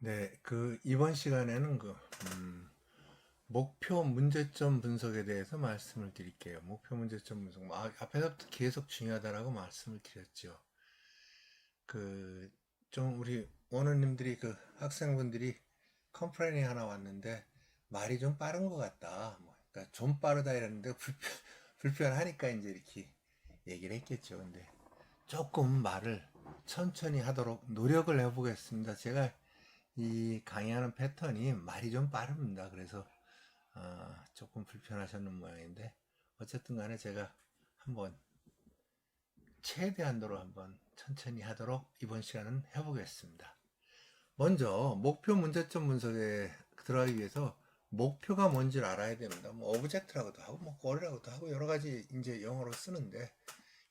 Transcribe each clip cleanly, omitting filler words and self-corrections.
네, 이번 시간에는 목표 문제점 분석에 대해서 말씀을 드릴게요. 목표 문제점 분석. 앞에서부터 계속 중요하다라고 말씀을 드렸죠. 좀 우리 원어님들이 학생분들이 컴플레인이 하나 왔는데 말이 좀 빠른 것 같다. 그러니까 좀 빠르다 이랬는데 불편하니까 이제 이렇게 얘기를 했겠죠. 근데 조금 말을 천천히 하도록 노력을 해보겠습니다. 제가 이 강의하는 패턴이 말이 좀 빠릅니다. 그래서 조금 불편하셨는 모양인데 어쨌든 간에 제가 한번 최대한도로 한번 천천히 하도록 이번 시간은 해보겠습니다. 먼저 목표 문제점 분석에 들어가기 위해서 목표가 뭔지를 알아야 됩니다. 오브젝트라고도 하고 골이라고도 하고 여러 가지 이제 영어로 쓰는데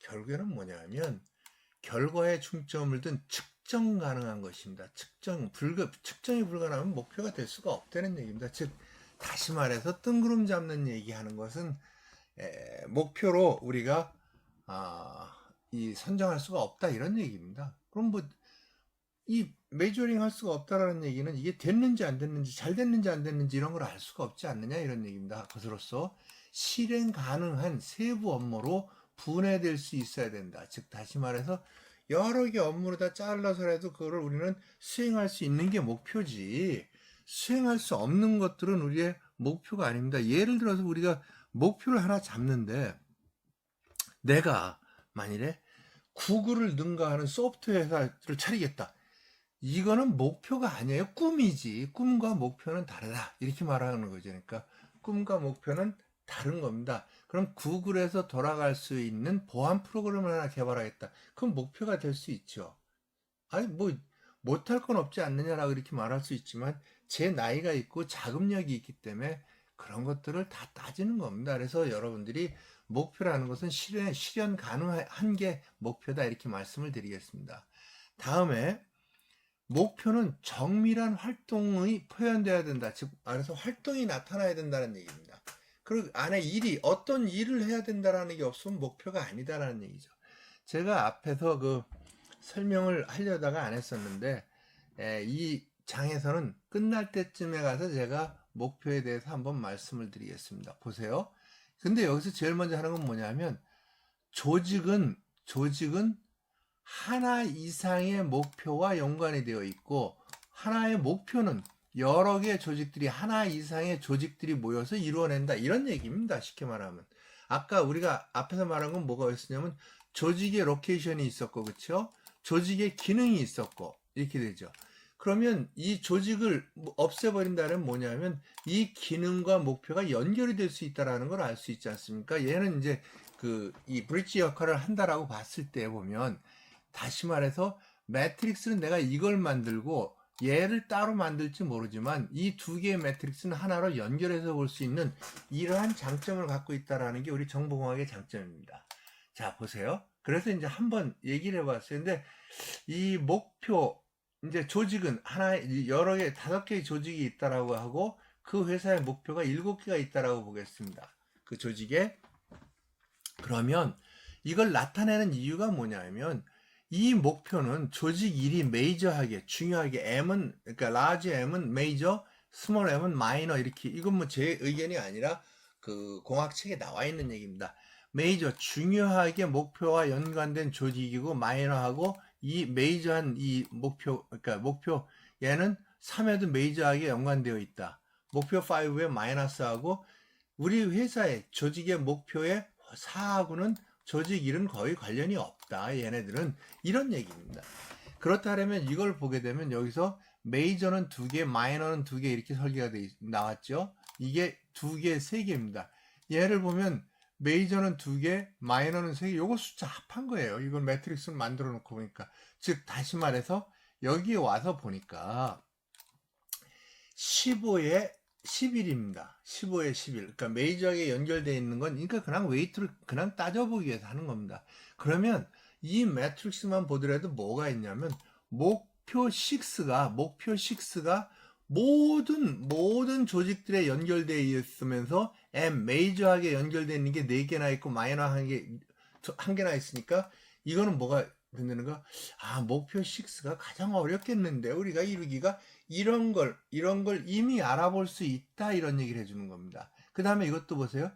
결국에는 뭐냐면 결과에 중점을 둔 측정 가능한 것입니다. 측정이 불가능하면 목표가 될 수가 없다는 얘기입니다. 즉 다시 말해서 뜬구름 잡는 얘기하는 것은 목표로 우리가 선정할 수가 없다 이런 얘기입니다. 그럼 이 메저링 할 수가 없다라는 얘기는 이게 됐는지 안 됐는지 잘 됐는지 안 됐는지 이런 걸 알 수가 없지 않느냐 이런 얘기입니다. 그것으로서 실행 가능한 세부 업무로 분해될 수 있어야 된다. 즉 다시 말해서 여러 개 업무를 다 잘라서라도 그거를 우리는 수행할 수 있는 게 목표지 수행할 수 없는 것들은 우리의 목표가 아닙니다. 예를 들어서 우리가 목표를 하나 잡는데 내가 만일에 구글을 능가하는 소프트웨어 회사를 차리겠다. 이거는 목표가 아니에요. 꿈이지. 꿈과 목표는 다르다. 이렇게 말하는 거죠. 그러니까 꿈과 목표는 다른 겁니다. 그럼 구글에서 돌아갈 수 있는 보안 프로그램을 하나 개발하겠다. 그럼 목표가 될 수 있죠. 아니 못할 건 없지 않느냐라고 이렇게 말할 수 있지만 제 나이가 있고 자금력이 있기 때문에 그런 것들을 다 따지는 겁니다. 그래서 여러분들이 목표라는 것은 실현 가능한 게 목표다 이렇게 말씀을 드리겠습니다. 다음에 목표는 정밀한 활동이 표현돼야 된다. 즉 말해서 활동이 나타나야 된다는 얘기입니다. 그리고 안에 어떤 일을 해야 된다라는 게 없으면 목표가 아니다라는 얘기죠. 제가 앞에서 설명을 하려다가 안 했었는데 이 장에서는 끝날 때쯤에 가서 제가 목표에 대해서 한번 말씀을 드리겠습니다. 보세요. 근데 여기서 제일 먼저 하는 건 뭐냐면 조직은 하나 이상의 목표와 연관이 되어 있고 하나의 목표는 여러 개의 조직들이 하나 이상의 조직들이 모여서 이루어낸다 이런 얘기입니다. 쉽게 말하면 아까 우리가 앞에서 말한 건 뭐가 있었냐면 조직의 로케이션이 있었고 그렇죠? 조직의 기능이 있었고 이렇게 되죠. 그러면 이 조직을 없애버린다는 뭐냐면 이 기능과 목표가 연결이 될 수 있다는 걸 알 수 있지 않습니까? 얘는 이제 이 브릿지 역할을 한다라고 봤을 때 보면 다시 말해서 매트릭스는 내가 이걸 만들고 얘를 따로 만들지 모르지만 이 두 개의 매트릭스는 하나로 연결해서 볼 수 있는 이러한 장점을 갖고 있다라는 게 우리 정보공학의 장점입니다. 자 보세요. 그래서 이제 한번 얘기를 해봤어요. 근데 이 목표 이제 조직은 여러 개 5개의 조직이 있다라고 하고 그 회사의 목표가 7개가 있다라고 보겠습니다. 그 조직에 그러면 이걸 나타내는 이유가 뭐냐면 이 목표는 조직 일이 메이저하게 중요하게 M은 그러니까 라지 M은 메이저, 스몰 M은 마이너 이렇게 이건 제 의견이 아니라 공학책에 나와 있는 얘기입니다. 메이저 중요하게 목표와 연관된 조직이고 마이너하고 이 메이저한 이 목표 그러니까 목표 얘는 3에도 메이저하게 연관되어 있다. 목표 5에 마이너스하고 우리 회사의 조직의 목표에 4하고는 조직 일은 거의 관련이 없다. 얘네들은 이런 얘기입니다. 그렇다면 이걸 보게 되면 여기서 메이저는 2개, 마이너는 2개 이렇게 설계가 나왔죠. 이게 2개, 3개입니다. 얘를 보면 메이저는 2개, 마이너는 3개. 요거 숫자 합한 거예요. 이걸 매트릭스를 만들어 놓고 보니까. 즉 다시 말해서 여기에 와서 보니까 15에 11입니다. 15에 11. 그러니까 메이저하게 연결되어 있는 건 그러니까 그냥 웨이트를 그냥 따져보기 위해서 하는 겁니다. 그러면 이 매트릭스만 보더라도 뭐가 있냐면 목표 6가 모든 조직들에 연결되어 있으면서 M 메이저하게 연결되어 있는 게 4개나 있고 마이너 한 개나 있으니까 이거는 뭐가 듣는 거, 목표 6가 가장 어렵겠는데, 우리가 이루기가 이런 걸 이미 알아볼 수 있다, 이런 얘기를 해주는 겁니다. 그 다음에 이것도 보세요.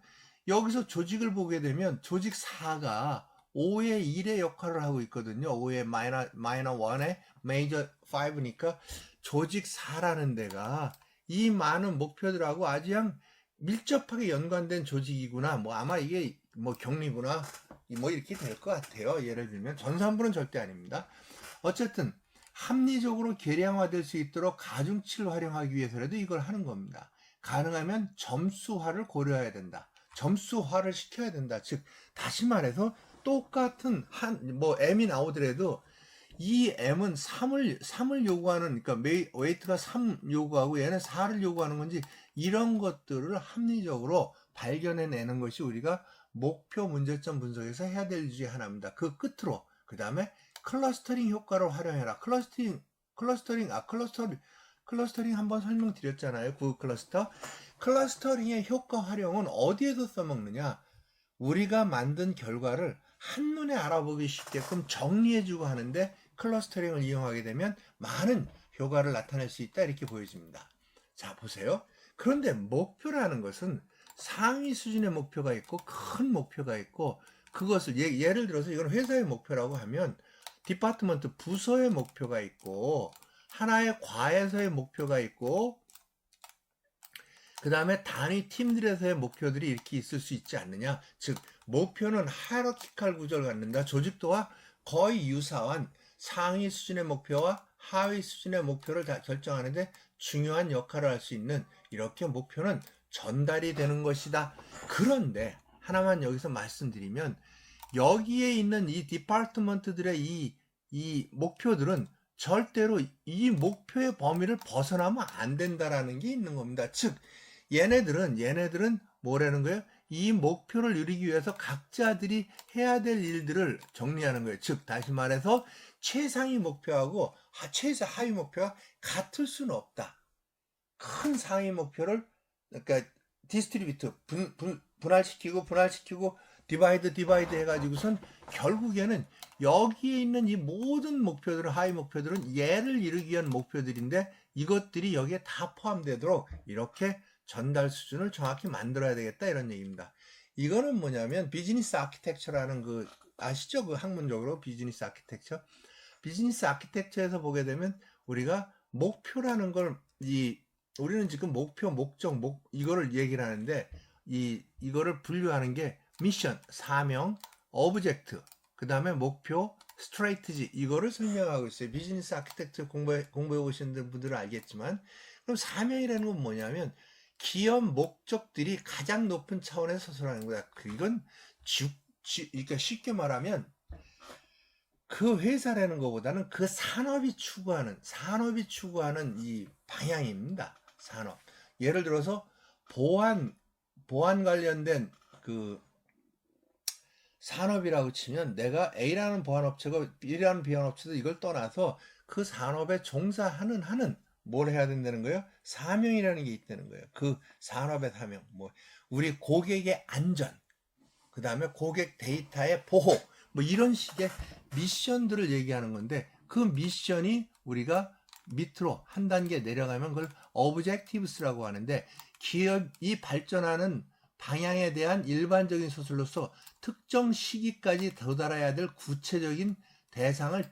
여기서 조직을 보게 되면 조직 4가 5의 1의 역할을 하고 있거든요. 5의 마이너 1의 메이저 5니까 조직 4라는 데가 이 많은 목표들하고 아주 그냥 밀접하게 연관된 조직이구나. 뭐 아마 이게 뭐 격리구나. 뭐 이렇게 될 것 같아요. 예를 들면 전산부는 절대 아닙니다. 어쨌든 합리적으로 계량화될 수 있도록 가중치를 활용하기 위해서라도 이걸 하는 겁니다. 가능하면 점수화를 고려해야 된다. 점수화를 시켜야 된다. 즉 다시 말해서 똑같은 M이 나오더라도 이 M은 3을 요구하는, 그러니까 웨이트가 3 요구하고 얘는 4를 요구하는 건지, 이런 것들을 합리적으로 발견해내는 것이 우리가 목표 문제점 분석에서 해야 될 일 중에 하나입니다. 그 끝으로 그 다음에 클러스터링 효과를 활용해라. 클러스터링 한번 설명드렸잖아요. 클러스터링의 효과 활용은 어디에서 써먹느냐, 우리가 만든 결과를 한눈에 알아보기 쉽게끔 정리해주고 하는데 클러스터링을 이용하게 되면 많은 효과를 나타낼 수 있다, 이렇게 보여집니다. 자, 보세요. 그런데 목표라는 것은 상위 수준의 목표가 있고 큰 목표가 있고, 그것을 예를 들어서 이건 회사의 목표라고 하면 디파트먼트 부서의 목표가 있고 하나의 과에서의 목표가 있고 그 다음에 단위 팀들에서의 목표들이 이렇게 있을 수 있지 않느냐. 즉 목표는 하이라키칼 구조를 갖는다. 조직도와 거의 유사한 상위 수준의 목표와 하위 수준의 목표를 다 결정하는데 중요한 역할을 할 수 있는, 이렇게 목표는 전달이 되는 것이다. 그런데 하나만 여기서 말씀드리면, 여기에 있는 이 디파트먼트들의 이 목표들은 절대로 이 목표의 범위를 벗어나면 안 된다라는 게 있는 겁니다. 즉 얘네들은 뭐라는 거예요? 이 목표를 이루기 위해서 각자들이 해야 될 일들을 정리하는 거예요. 즉 다시 말해서 최상위 목표하고 최하위 목표가 같을 수는 없다. 큰 상위 목표를, 그러니까 디스트리뷰트, 분할시키고 디바이드 해가지고선 결국에는 여기에 있는 이 모든 목표들은, 하위 목표들은 얘를 이루기 위한 목표들인데 이것들이 여기에 다 포함되도록 이렇게 전달 수준을 정확히 만들어야 되겠다, 이런 얘기입니다. 이거는 뭐냐면 비즈니스 아키텍처라는 아시죠? 그 학문적으로 비즈니스 아키텍처에서 보게 되면 우리가 목표라는 걸, 우리는 지금 목표, 목적, 이거를 얘기를 하는데 이거를 분류하는 게 미션, 사명, 오브젝트, 그 다음에 목표, 스트레이트지, 이거를 설명하고 있어요. 비즈니스 아키텍처 공부해 오신 분들은 알겠지만, 그럼 사명이라는 건 뭐냐면 기업 목적들이 가장 높은 차원에서 서술하는 거야. 이건 그러니까 쉽게 말하면 그 회사라는 것보다는 그 산업이 추구하는 이 방향입니다. 산업. 예를 들어서 보안 관련된 그 산업이라고 치면, 내가 A라는 보안업체가 B라는 비안업체도 이걸 떠나서 그 산업에 종사하는 뭘 해야 된다는 거예요? 사명이라는 게 있다는 거예요. 그 산업의 사명, 우리 고객의 안전, 그 다음에 고객 데이터의 보호, 이런 식의 미션들을 얘기하는 건데, 그 미션이 우리가 밑으로 한 단계 내려가면 그걸 objectives라고 하는데, 기업이 발전하는 방향에 대한 일반적인 서술로서 특정 시기까지 도달해야 될 구체적인 대상을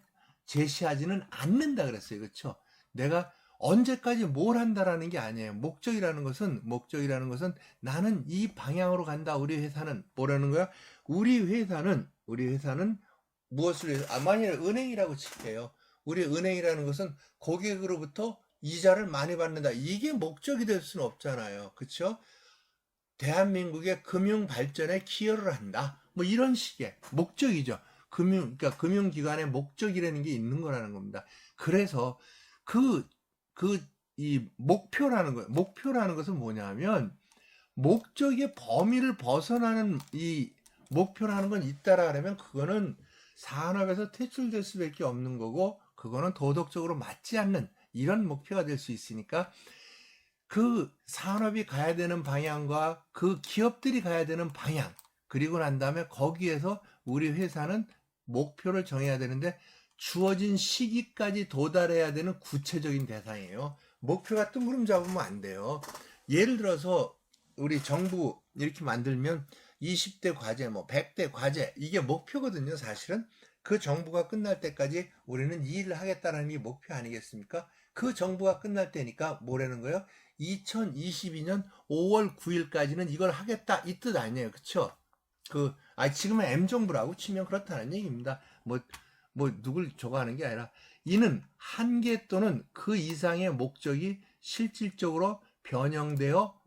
제시하지는 않는다 그랬어요. 그렇죠? 내가 언제까지 뭘 한다라는 게 아니에요. 목적이라는 것은 나는 이 방향으로 간다. 우리 회사는 뭐라는 거야? 우리 회사는 무엇을 위해서? 만약에 은행이라고 칠게요. 우리 은행이라는 것은 고객으로부터 이자를 많이 받는다. 이게 목적이 될 수는 없잖아요. 그렇죠? 대한민국의 금융 발전에 기여를 한다. 이런 식의 목적이죠. 그러니까 금융기관의 목적이라는 게 있는 거라는 겁니다. 그래서 이 목표라는 것은 뭐냐면 목적의 범위를 벗어나는 이 목표라는 건 있다라 그러면 그거는 산업에서 퇴출될 수밖에 없는 거고, 그거는 도덕적으로 맞지 않는 이런 목표가 될 수 있으니까, 그 산업이 가야 되는 방향과 그 기업들이 가야 되는 방향, 그리고 난 다음에 거기에서 우리 회사는 목표를 정해야 되는데 주어진 시기까지 도달해야 되는 구체적인 대상이에요. 목표가 뜬구름 잡으면 안 돼요. 예를 들어서 우리 정부 이렇게 만들면 20대 과제, 뭐 100대 과제, 이게 목표거든요. 사실은 그 정부가 끝날 때까지 우리는 이 일을 하겠다는 게 목표 아니겠습니까? 그 정부가 끝날 때니까 뭐라는 거예요? 2022년 5월 9일까지는 이걸 하겠다, 이 뜻 아니에요. 그쵸? 지금은 M정부라고 치면 그렇다는 얘기입니다. 누굴 저거 하는 게 아니라, 이는 한계 또는 그 이상의 목적이 실질적으로 변형되어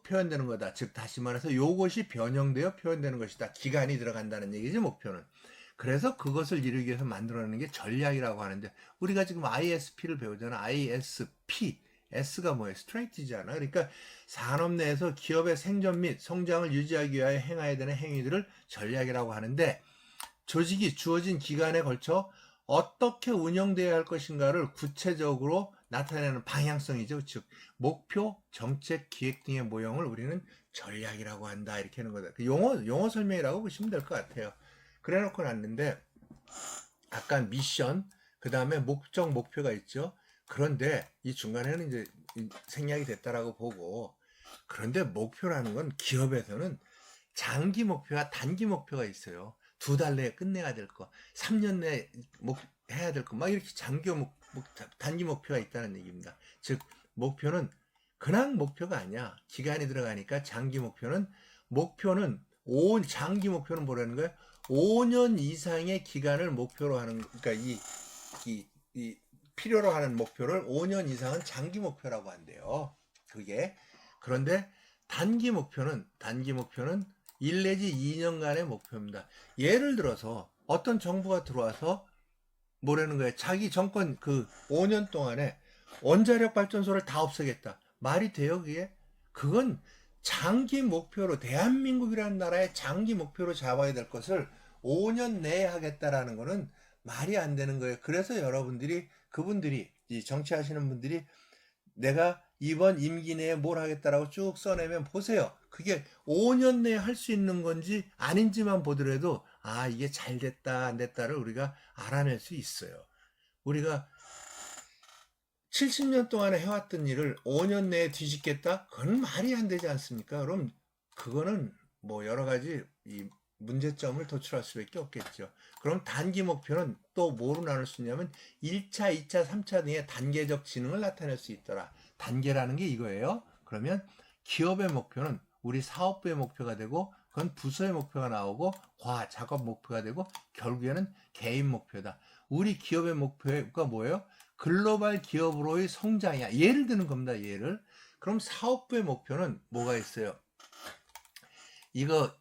표현되는 거다. 즉, 다시 말해서 요것이 변형되어 표현되는 것이다. 기간이 들어간다는 얘기죠, 목표는. 그래서 그것을 이루기 위해서 만들어내는 게 전략이라고 하는데, 우리가 지금 ISP를 배우잖아. ISP. S가 뭐예요? 스트레이티잖아. 그러니까 산업 내에서 기업의 생존 및 성장을 유지하기 위하여 행해야 되는 행위들을 전략이라고 하는데, 조직이 주어진 기간에 걸쳐 어떻게 운영되어야 할 것인가를 구체적으로 나타내는 방향성이죠. 즉, 목표, 정책, 기획 등의 모형을 우리는 전략이라고 한다. 이렇게 하는 거다. 용어 설명이라고 보시면 될 것 같아요. 그래 놓고 났는데, 아까 미션, 그 다음에 목적, 목표가 있죠. 그런데 이 중간에는 이제 생략이 됐다라고 보고, 그런데 목표라는 건 기업에서는 장기 목표와 단기 목표가 있어요. 2달 내에 끝내야 될 거, 3년 내에 해야 될 거, 막 이렇게 단기 목표가 있다는 얘기입니다. 즉, 목표는 그냥 목표가 아니야. 기간이 들어가니까 장기 목표는 장기 목표는 뭐라는 거예요? 5년 이상의 기간을 목표로 하는, 그러니까 이 필요로 하는 목표를 5년 이상은 장기 목표라고 한대요. 그게. 그런데 단기 목표는 1 내지 2년간의 목표입니다. 예를 들어서 어떤 정부가 들어와서 뭐라는 거예요? 자기 정권 5년 동안에 원자력 발전소를 다 없애겠다. 말이 돼요, 그게? 그건 장기 목표로, 대한민국이라는 나라의 장기 목표로 잡아야 될 것을 5년 내에 하겠다라는 거는 말이 안 되는 거예요. 그래서 그분들이, 이 정치하시는 분들이 내가 이번 임기 내에 뭘 하겠다라고 쭉 써내면 보세요. 그게 5년 내에 할 수 있는 건지 아닌지만 보더라도, 이게 잘 됐다, 안 됐다를 우리가 알아낼 수 있어요. 우리가 70년 동안에 해왔던 일을 5년 내에 뒤집겠다? 그건 말이 안 되지 않습니까? 그럼 그거는 여러 가지 이 문제점을 도출할 수밖에 없겠죠. 그럼 단기 목표는 또 뭐로 나눌 수 있냐면 1차, 2차, 3차 등의 단계적 지능을 나타낼 수 있더라. 단계라는 게 이거예요. 그러면 기업의 목표는 우리 사업부의 목표가 되고, 그건 부서의 목표가 나오고, 작업 목표가 되고, 결국에는 개인 목표다. 우리 기업의 목표가 뭐예요? 글로벌 기업으로의 성장이야. 예를 드는 겁니다. 예를. 그럼 사업부의 목표는 뭐가 있어요? 그러니까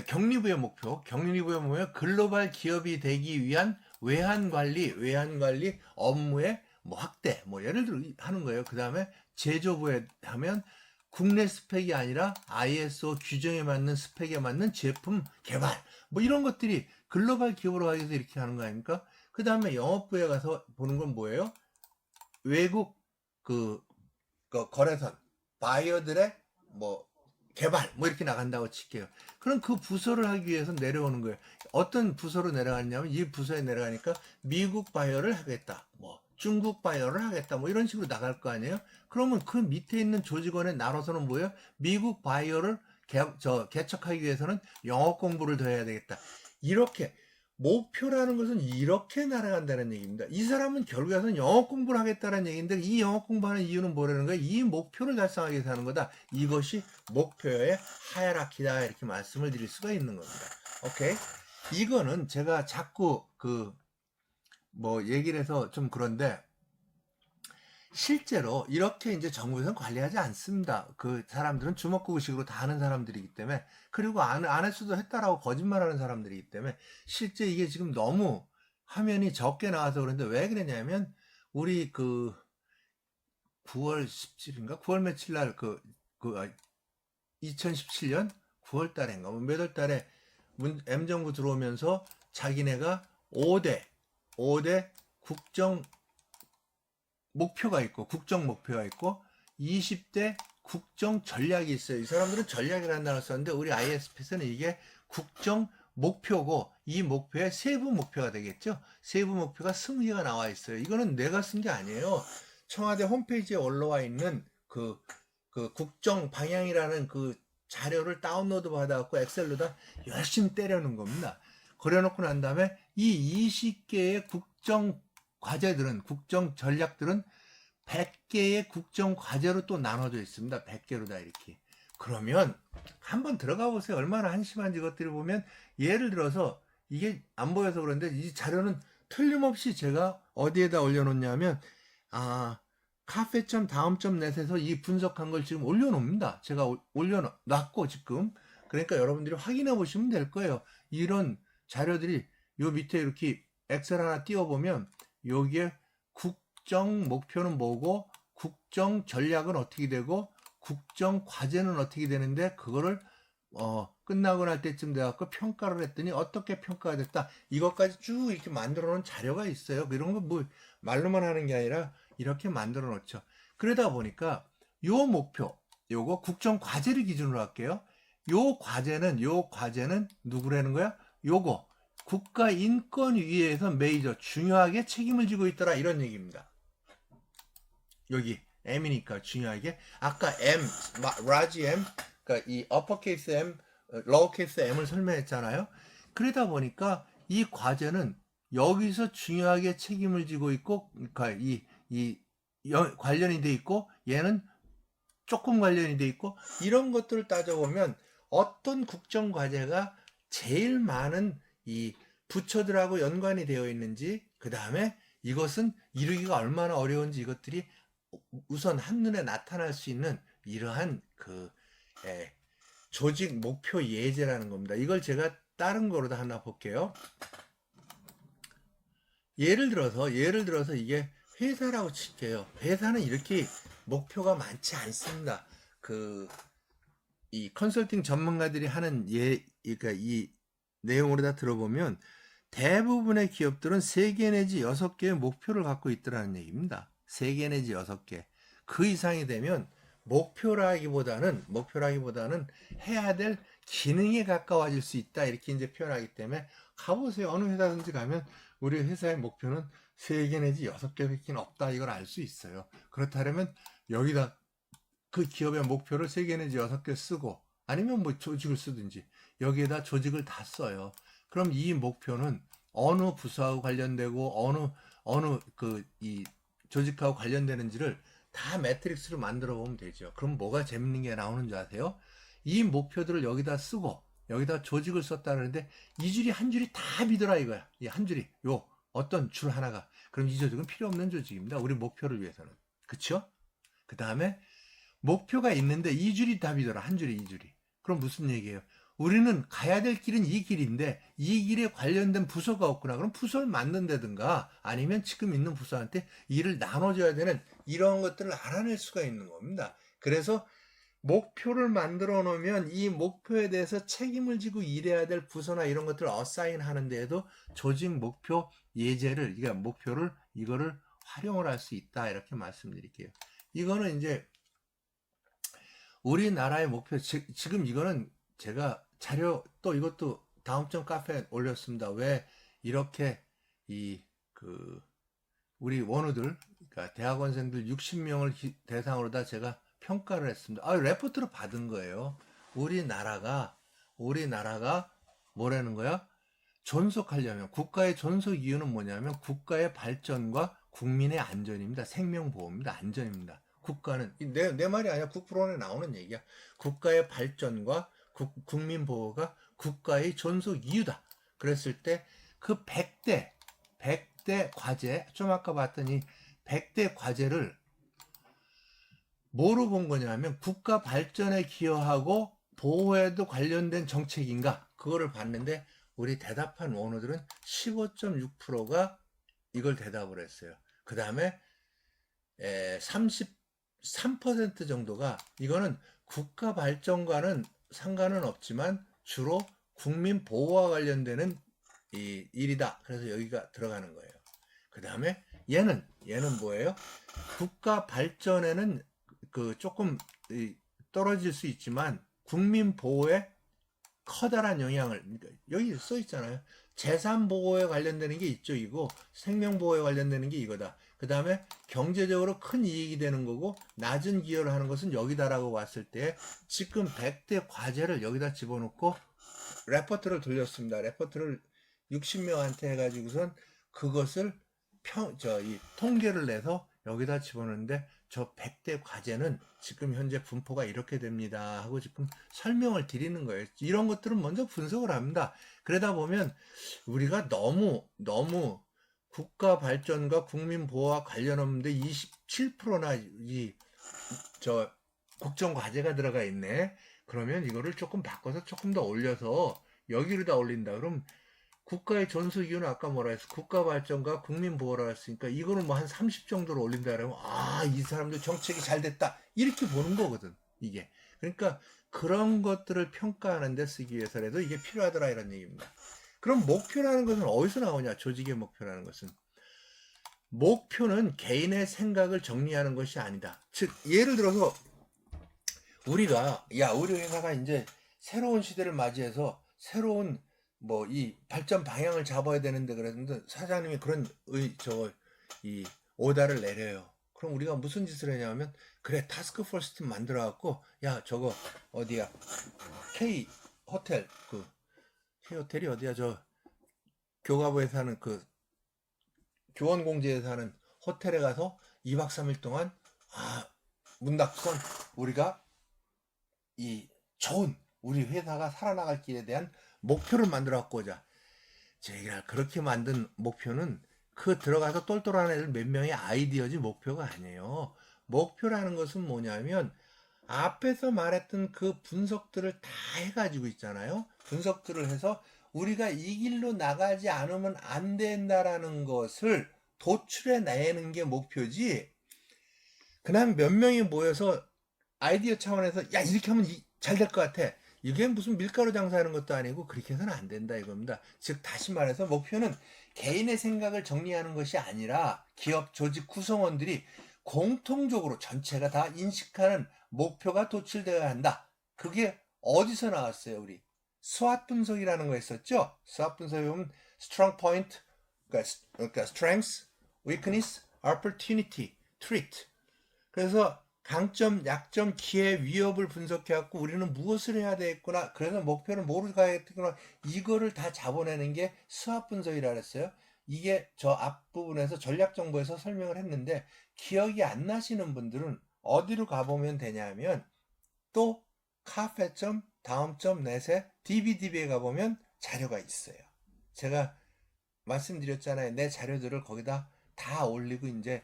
경리부의 목표는 글로벌 기업이 되기 위한 외환 관리 업무의 확대, 예를 들어 하는 거예요. 그 다음에 제조부에 하면 국내 스펙이 아니라 ISO 규정에 맞는 스펙에 맞는 제품 개발, 이런 것들이 글로벌 기업으로 가기 위해서 이렇게 하는 거 아닙니까? 그 다음에 영업부에 가서 보는 건 뭐예요? 외국 거래선 바이어들의 개발 이렇게 나간다고 칠게요. 그럼 그 부서를 하기 위해서 내려오는 거예요. 어떤 부서로 내려가냐면, 이 부서에 내려가니까 미국 바이어를 하겠다, 중국 바이어를 하겠다, 이런 식으로 나갈 거 아니에요? 그러면 그 밑에 있는 조직원의 나로서는 뭐예요? 미국 바이어를 개척하기 위해서는 영어 공부를 더 해야 되겠다. 이렇게 목표라는 것은 이렇게 날아간다는 얘기입니다. 이 사람은 결국에는 영어 공부를 하겠다는 얘기인데, 이 영어 공부하는 이유는 뭐라는 거예요? 이 목표를 달성하기 위해서 하는 거다. 이것이 목표의 하이라키다, 이렇게 말씀을 드릴 수가 있는 겁니다. 오케이? 이거는 제가 자꾸 얘기를 해서 좀 그런데, 실제로 이렇게 이제 정부에서는 관리하지 않습니다. 그 사람들은 주먹구구식으로 다 하는 사람들이기 때문에, 그리고 안 했어도 했다라고 거짓말하는 사람들이기 때문에, 실제 이게 지금 너무 화면이 적게 나와서 그런데, 왜 그러냐면 우리 9월 17일인가 9월 며칠 날 2017년 9월 달인가 몇 월 달에 M정부 들어오면서 자기네가 5대 국정 목표가 있고, 20대 국정 전략이 있어요. 이 사람들은 전략이라는 단어를 썼는데, 우리 ISP에서는 이게 국정 목표고, 이 목표의 세부 목표가 되겠죠. 세부 목표가 20개가 나와 있어요. 이거는 내가 쓴 게 아니에요. 청와대 홈페이지에 올라와 있는 그 국정 방향이라는 그 자료를 다운로드 받아갖고 엑셀로다 열심히 때려놓은 겁니다. 그래놓고 난 다음에 이 20개의 국정 과제들은, 국정 전략들은 100개의 국정 과제로 또 나눠져 있습니다. 100개로 다 이렇게. 그러면 한번 들어가 보세요. 얼마나 한심한지 이것들을 보면, 예를 들어서 이게 안 보여서 그런데 이 자료는 틀림없이 제가 어디에다 올려놓냐면 카페.다음.넷에서 이 분석한 걸 지금 올려놓습니다. 제가 올려놨고 지금. 그러니까 여러분들이 확인해 보시면 될 거예요. 이런 자료들이 요 밑에 이렇게 엑셀 하나 띄워보면 여기에 국정 목표는 뭐고, 국정 전략은 어떻게 되고, 국정 과제는 어떻게 되는데, 그거를 끝나고 날 때쯤 돼갖고 평가를 했더니 어떻게 평가가 됐다, 이것까지 쭉 이렇게 만들어 놓은 자료가 있어요. 이런 거 뭐 말로만 하는 게 아니라 이렇게 만들어 놓죠. 그러다 보니까 요 목표, 요거 국정 과제를 기준으로 할게요. 요 과제는 누구라는 거야? 요거 국가인권위에서 메이저 중요하게 책임을 지고 있더라, 이런 얘기입니다. 여기 M이니까 중요하게. 아까 M, 라지 M, 그러니까 이 어퍼케이스 M, 로어케이스 M을 설명했잖아요. 그러다 보니까 이 과제는 여기서 중요하게 책임을 지고 있고, 그러니까 관련이 돼 있고, 얘는 조금 관련이 돼 있고, 이런 것들을 따져보면 어떤 국정 과제가 제일 많은 이 부처들하고 연관이 되어 있는지, 그 다음에 이것은 이루기가 얼마나 어려운지, 이것들이 우선 한눈에 나타날 수 있는 이러한 조직 목표 예제라는 겁니다. 이걸 제가 다른 거로도 하나 볼게요. 예를 들어서 이게 회사라고 칠게요. 회사는 이렇게 목표가 많지 않습니다. 이 컨설팅 전문가들이 하는 그러니까 이 내용으로 다 들어보면 대부분의 기업들은 3개 내지 6개의 목표를 갖고 있더라는 얘기입니다. 3개 내지 6개. 그 이상이 되면 목표라기보다는 해야 될 기능에 가까워질 수 있다, 이렇게 이제 표현하기 때문에, 가보세요. 어느 회사든지 가면 우리 회사의 목표는 3개 내지 6개밖에 없다, 이걸 알 수 있어요. 그렇다면 여기다 그 기업의 목표를 3개 내지 6개 쓰고, 아니면 뭐 조직을 쓰든지 여기에다 조직을 다 써요. 그럼 이 목표는 어느 부서하고 관련되고 어느 이 조직하고 관련되는지를 다 매트릭스로 만들어 보면 되죠. 그럼 뭐가 재밌는 게 나오는 줄 아세요? 이 목표들을 여기다 쓰고 여기다 조직을 썼다는데 이 줄이 한 줄이 다 비더라, 이거야. 이 한 줄이, 요 어떤 줄 하나가. 그럼 이 조직은 필요 없는 조직입니다. 우리 목표를 위해서는. 그쵸? 그 다음에 목표가 있는데 이 줄이 답이더라, 한 줄이, 이 줄이. 그럼 무슨 얘기예요? 우리는 가야 될 길은 이 길인데 이 길에 관련된 부서가 없구나. 그럼 부서를 만든다든가 아니면 지금 있는 부서한테 일을 나눠줘야 되는, 이런 것들을 알아낼 수가 있는 겁니다. 그래서 목표를 만들어 놓으면 이 목표에 대해서 책임을 지고 일해야 될 부서나 이런 것들을 어사인 하는 데에도 조직 목표 예제를, 그러니까 목표를, 이거를 활용을 할 수 있다, 이렇게 말씀드릴게요. 이거는 이제 우리나라의 목표, 지금 이거는 제가 자료, 또 이것도 다음점 카페에 올렸습니다. 왜 이렇게 우리 원우들, 그러니까 대학원생들 60명을 대상으로 다 제가 평가를 했습니다. 레포트로 받은 거예요. 우리나라가 뭐라는 거야? 존속하려면, 국가의 존속 이유는 뭐냐면 국가의 발전과 국민의 안전입니다. 생명보호입니다. 안전입니다. 국가는, 내 말이 아니라 국프로에 나오는 얘기야. 국가의 발전과 국민 보호가 국가의 존속 이유다. 그랬을 때 그 100대 과제, 좀 아까 봤더니 100대 과제를 뭐로 본 거냐면 국가 발전에 기여하고 보호에도 관련된 정책인가, 그거를 봤는데 우리 대답한 원어들은 15.6%가 이걸 대답을 했어요. 그 다음에 33% 정도가 이거는 국가 발전과는 상관은 없지만 주로 국민 보호와 관련되는 이 일이다. 그래서 여기가 들어가는 거예요. 그 다음에 얘는 뭐예요? 국가 발전에는 조금 떨어질 수 있지만 국민 보호에 커다란 영향을, 여기 써 있잖아요. 재산 보호에 관련되는 게 이쪽이고 생명 보호에 관련되는 게 이거다. 그 다음에 경제적으로 큰 이익이 되는 거고 낮은 기여를 하는 것은 여기다라고 봤을 때 지금 100대 과제를 여기다 집어넣고 레포트를 돌렸습니다. 레포트를 60명한테 해가지고선 그것을 이 통계를 내서 여기다 집어넣는데 저 100대 과제는 지금 현재 분포가 이렇게 됩니다 하고 지금 설명을 드리는 거예요. 이런 것들은 먼저 분석을 합니다. 그러다 보면 우리가 너무 국가 발전과 국민 보호와 관련 없는데 27%나 국정 과제가 들어가 있네. 그러면 이거를 조금 바꿔서 조금 더 올려서 여기로다 올린다. 그럼 국가의 전수 이유는 아까 뭐라 했어? 국가 발전과 국민 보호라 했으니까 이거는 뭐 한 30 정도로 올린다 그러면 이 사람들 정책이 잘 됐다. 이렇게 보는 거거든. 이게. 그러니까 그런 것들을 평가하는 데 쓰기 위해서라도 이게 필요하더라 이런 얘기입니다. 그럼 목표라는 것은 어디서 나오냐? 조직의 목표라는 것은. 목표는 개인의 생각을 정리하는 것이 아니다. 즉 예를 들어서 우리가 우리 회사가 이제 새로운 시대를 맞이해서 새로운 이 발전 방향을 잡아야 되는데 그랬는데 사장님이 그런 이 오다를 내려요. 그럼 우리가 무슨 짓을 하냐면 그래 타스크 포스 팀 만들어 갖고 저거 어디야 K 호텔 K 호텔이 어디야 교과부에 사는 교원공지에 사는 호텔에 가서 2박 3일 동안 문 닫고선 우리가 이 좋은 우리 회사가 살아나갈 길에 대한 목표를 만들어 갖고 오자. 저희가 그렇게 만든 목표는 들어가서 똘똘한 애들 몇 명의 아이디어지 목표가 아니에요. 목표라는 것은 뭐냐면 앞에서 말했던 그 분석들을 다 해가지고 있잖아요. 분석들을 해서 우리가 이 길로 나가지 않으면 안 된다라는 것을 도출해내는 게 목표지. 그냥 몇 명이 모여서 아이디어 차원에서 이렇게 하면 잘 될 것 같아. 이게 무슨 밀가루 장사하는 것도 아니고 그렇게 해서는 안 된다 이겁니다. 즉 다시 말해서 목표는 개인의 생각을 정리하는 것이 아니라 기업 조직 구성원들이 공통적으로 전체가 다 인식하는 목표가 도출되어야 한다. 그게 어디서 나왔어요? 우리 스왓 분석이라는 거 했었죠? 스왓 분석에 보면 strong point, 그러니까 strength, weakness, opportunity, threat. 그래서 강점, 약점, 기회, 위협을 분석해갖고 우리는 무엇을 해야 되겠구나. 그래서 목표를 뭐로 가야겠구나. 이거를 다 잡아내는 게 스왓 분석이라 그랬어요. 이게 저 앞부분에서 전략정보에서 설명을 했는데 기억이 안 나시는 분들은 어디로 가보면 되냐면 또 카페.com 다음점 넷에 DBDB에 가보면 자료가 있어요. 제가 말씀드렸잖아요. 내 자료들을 거기다 다 올리고 이제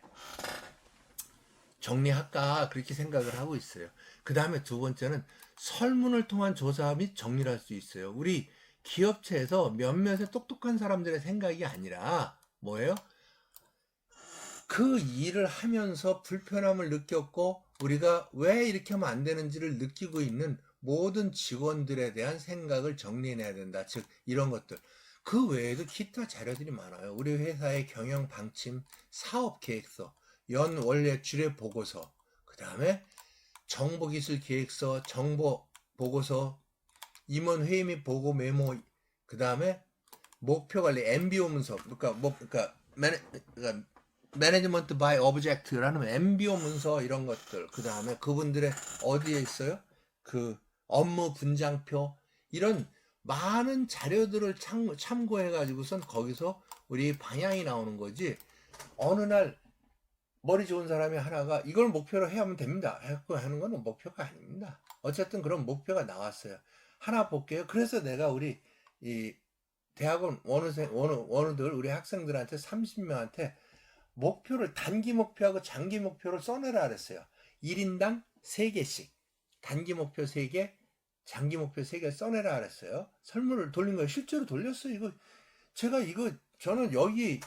정리할까 그렇게 생각을 하고 있어요. 그 다음에 두 번째는 설문을 통한 조사 및 정리를 할 수 있어요. 우리 기업체에서 몇몇의 똑똑한 사람들의 생각이 아니라 뭐예요? 그 일을 하면서 불편함을 느꼈고 우리가 왜 이렇게 하면 안 되는지를 느끼고 있는 모든 직원들에 대한 생각을 정리해내야 된다. 즉 이런 것들. 그 외에도 기타 자료들이 많아요. 우리 회사의 경영 방침, 사업 계획서, 연원래 주례 보고서, 그 다음에 정보기술 계획서, 정보 보고서, 임원 회의 및 보고 메모, 그 다음에 목표 관리, MBO 문서, 그러니까 매니지먼트 바이 오브젝트라는 MBO 문서 이런 것들, 그 다음에 그분들의 어디에 있어요? 그 업무 분장표 이런 많은 자료들을 참고해가지고선 거기서 우리 방향이 나오는 거지. 어느 날 머리 좋은 사람이 하나가 이걸 목표로 해야 하면 됩니다. 하는 건 목표가 아닙니다. 어쨌든 그런 목표가 나왔어요. 하나 볼게요. 그래서 내가 우리 이 대학원 원우들 우리 학생들한테 30명한테 목표를 단기 목표하고 장기 목표를 써내라 그랬어요. 1인당 3개씩 단기 목표 3개 장기 목표 3개 써내라 그랬어요. 설문을 돌린 거예요. 실제로 돌렸어요. 저는 여기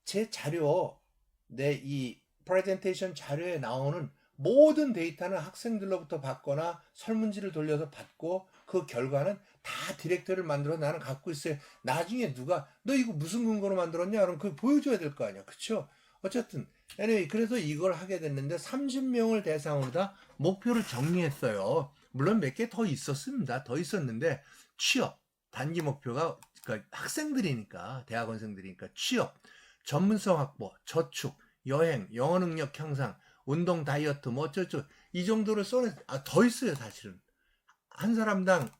제 자료 내 이 프레젠테이션 자료에 나오는 모든 데이터는 학생들로부터 받거나 설문지를 돌려서 받고 그 결과는 다 디렉터리를 만들어 나는 갖고 있어요. 나중에 누가 너 이거 무슨 근거로 만들었냐? 그럼 그걸 보여줘야 될 거 아니야. 그쵸? 어쨌든 anyway, 그래서 이걸 하게 됐는데 30명을 대상으로 다 목표를 정리했어요. 물론 몇 개 더 있었습니다. 더 있었는데 취업 단기 목표가 그러니까 학생들이니까, 대학원생들이니까 취업, 전문성 확보, 저축, 여행, 영어 능력 향상, 운동 다이어트 뭐 어쩌고 이 정도로 써내. 더 있어요 사실은. 한 사람당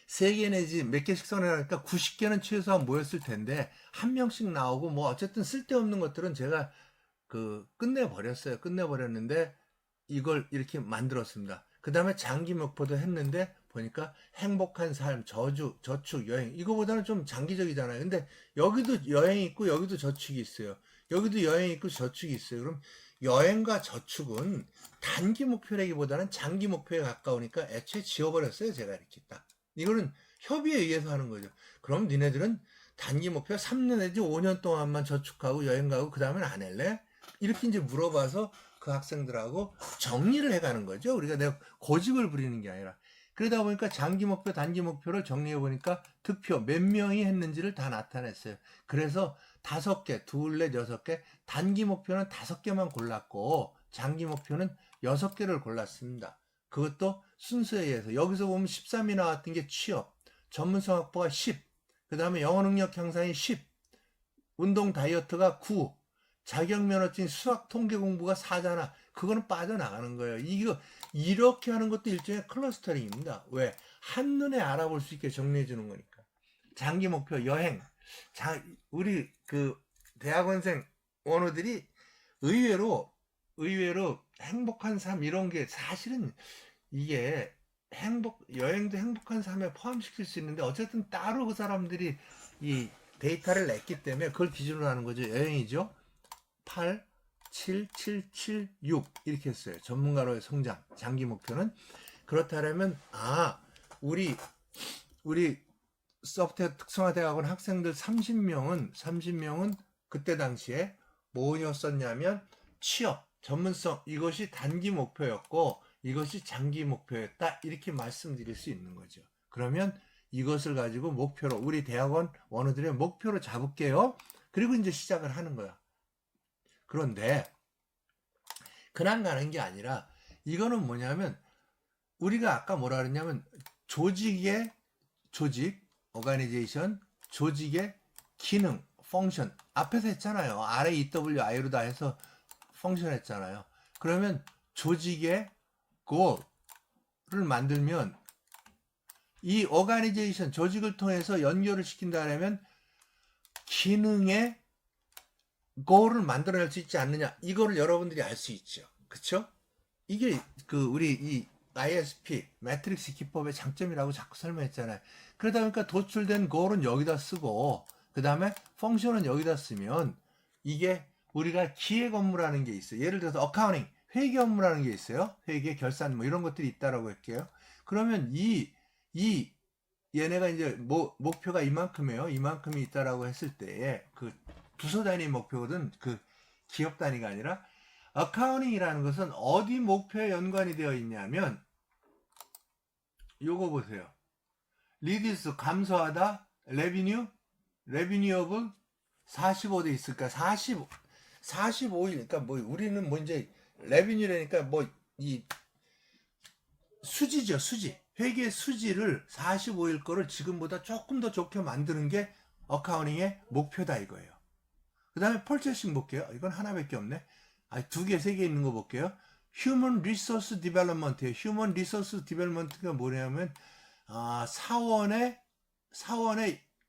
3개 내지 몇 개씩 써내니까 90개는 최소한 모였을 텐데 한 명씩 나오고 뭐 어쨌든 쓸데없는 것들은 제가 끝내버렸는데 이걸 이렇게 만들었습니다. 그 다음에 장기 목표도 했는데 보니까 행복한 삶, 저축, 여행 이거보다는 좀 장기적이잖아요. 근데 여기도 여행이 있고 여기도 저축이 있어요. 여기도 여행이 있고 저축이 있어요. 그럼 여행과 저축은 단기 목표라기보다는 장기 목표에 가까우니까 애초에 지워버렸어요. 제가 이렇게 딱. 이거는 협의에 의해서 하는 거죠. 그럼 니네들은 단기 목표 3년 내지 5년 동안만 저축하고 여행 가고 그 다음엔 안 할래? 이렇게 이제 물어봐서 그 학생들하고 정리를 해가는 거죠. 우리가 내가 고집을 부리는 게 아니라. 그러다 보니까 장기 목표, 단기 목표를 정리해 보니까 득표 몇 명이 했는지를 다 나타냈어요. 그래서 5개, 둘, 넷, 6개, 단기 목표는 5개만 골랐고 장기 목표는 6개를 골랐습니다. 그것도 순서에 의해서 여기서 보면 13이 나왔던 게 취업, 전문성 확보가 10, 그 다음에 영어 능력 향상이 10, 운동 다이어트가 9, 자격면허증 수학 통계 공부가 4잖아. 그거는 빠져나가는 거예요. 이거 이렇게 하는 것도 일종의 클러스터링입니다. 왜? 한눈에 알아볼 수 있게 정리해 주는 거니까. 장기 목표 여행. 우리 대학원생 원어들이 의외로 행복한 삶 이런 게 사실은 이게 여행도 행복한 삶에 포함시킬 수 있는데 어쨌든 따로 그 사람들이 이 데이터를 냈기 때문에 그걸 기준으로 하는 거죠. 여행이죠. 8, 7, 7, 7, 6 이렇게 했어요. 전문가로의 성장. 장기 목표는 그렇다면 우리 소프트웨어 특성화대학원 학생들 30명은 그때 당시에 뭐였었냐면 취업, 전문성 이것이 단기 목표였고 이것이 장기 목표였다 이렇게 말씀드릴 수 있는 거죠. 그러면 이것을 가지고 목표로 우리 대학원 원어들의 목표로 잡을게요. 그리고 이제 시작을 하는 거야. 그런데 그냥 가는 게 아니라 이거는 뭐냐면 우리가 아까 뭐라 그랬냐면 오가니제이션, 조직의 기능, 펑션 앞에서 했잖아요. RAWI로 다 해서 펑션 했잖아요. 그러면 조직의 goal을 만들면 이 오가니제이션 조직을 통해서 연결을 시킨다면 기능의 goal을 만들어낼 수 있지 않느냐 이거를 여러분들이 알 수 있죠. 그쵸? 이게 우리 이 ISP 매트릭스 기법의 장점이라고 자꾸 설명했잖아요. 그러다 보니까 도출된 goal은 여기다 쓰고 그 다음에 펑션은 여기다 쓰면 이게 우리가 기획 업무라는 게 있어요. 예를 들어서 어카운팅 회계 업무라는 게 있어요. 회계, 결산 뭐 이런 것들이 있다라고 할게요. 그러면 얘네가 이제 목표가 이만큼이에요. 이만큼이 있다라고 했을 때에 부서 단위 목표거든. 기업 단위가 아니라 어카운팅이라는 것은 어디 목표에 연관이 되어 있냐면 요거 보세요. 리디스 감소하다 레비뉴업을 45대 있을까? 45일 그러니까 우리는 이제 레비뉴라니까 이 수지죠. 수지. 회계 수지를 45일 거를 지금보다 조금 더 좋게 만드는 게 어카운팅의 목표다 이거예요. 그 다음에 펄체싱 볼게요. 이건 하나밖에 없네. 2개, 3개 있는 거 볼게요. 휴먼 리소스 디벨롭먼트예요. 휴먼 리소스 디벨롭먼트가 뭐냐면 사원의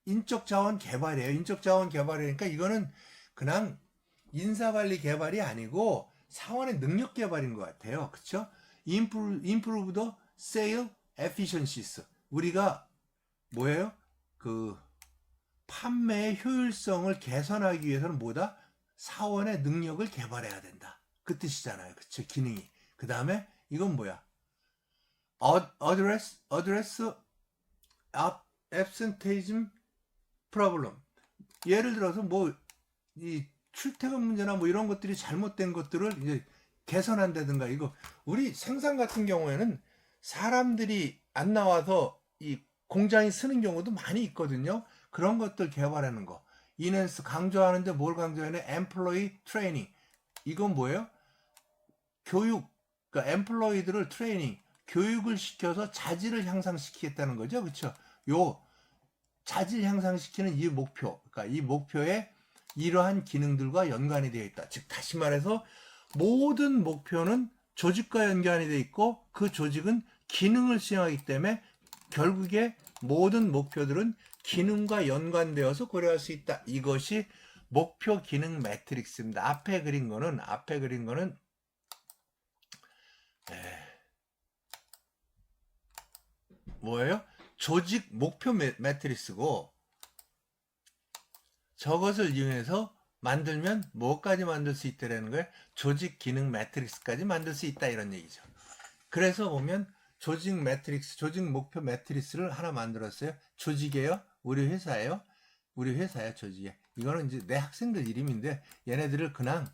인적 자원 개발이에요. 인적 자원 개발이니까 이거는 그냥 인사관리 개발이 아니고 사원의 능력 개발인 것 같아요. 그쵸? Improved Sale Efficiencies. 우리가 뭐예요? 판매의 효율성을 개선하기 위해서는 뭐다? 사원의 능력을 개발해야 된다. 그 뜻이잖아요. 그쵸? 기능이. 그 다음에 이건 뭐야? Address absenteeism problem. 예를 들어서 이 출퇴근 문제나 이런 것들이 잘못된 것들을 이제 개선한다든가 이거 우리 생산 같은 경우에는 사람들이 안 나와서 이 공장이 쓰는 경우도 많이 있거든요. 그런 것들 개발하는 거. 이넨스 강조하는데 뭘 강조하냐? Employee Training. 이건 뭐예요? 교육. 그러니까 employee들을 트레이닝, 교육을 시켜서 자질을 향상시키겠다는 거죠. 그렇죠? 자질 향상시키는 이 목표, 그러니까 이 목표에 이러한 기능들과 연관이 되어 있다. 즉 다시 말해서 모든 목표는 조직과 연관이 되어 있고 그 조직은 기능을 수행하기 때문에 결국에 모든 목표들은 기능과 연관되어서 고려할 수 있다. 이것이 목표 기능 매트릭스입니다. 앞에 그린 거는 뭐예요? 조직 목표 매트릭스고 저것을 이용해서 만들면 뭐까지 만들 수 있다라는 거예요? 조직 기능 매트릭스까지 만들 수 있다 이런 얘기죠. 그래서 보면 조직 매트릭스, 조직 목표 매트릭스를 하나 만들었어요. 조직이에요? 우리 회사예요? 우리 회사야 조직에. 이거는 이제 내 학생들 이름인데 얘네들을 그냥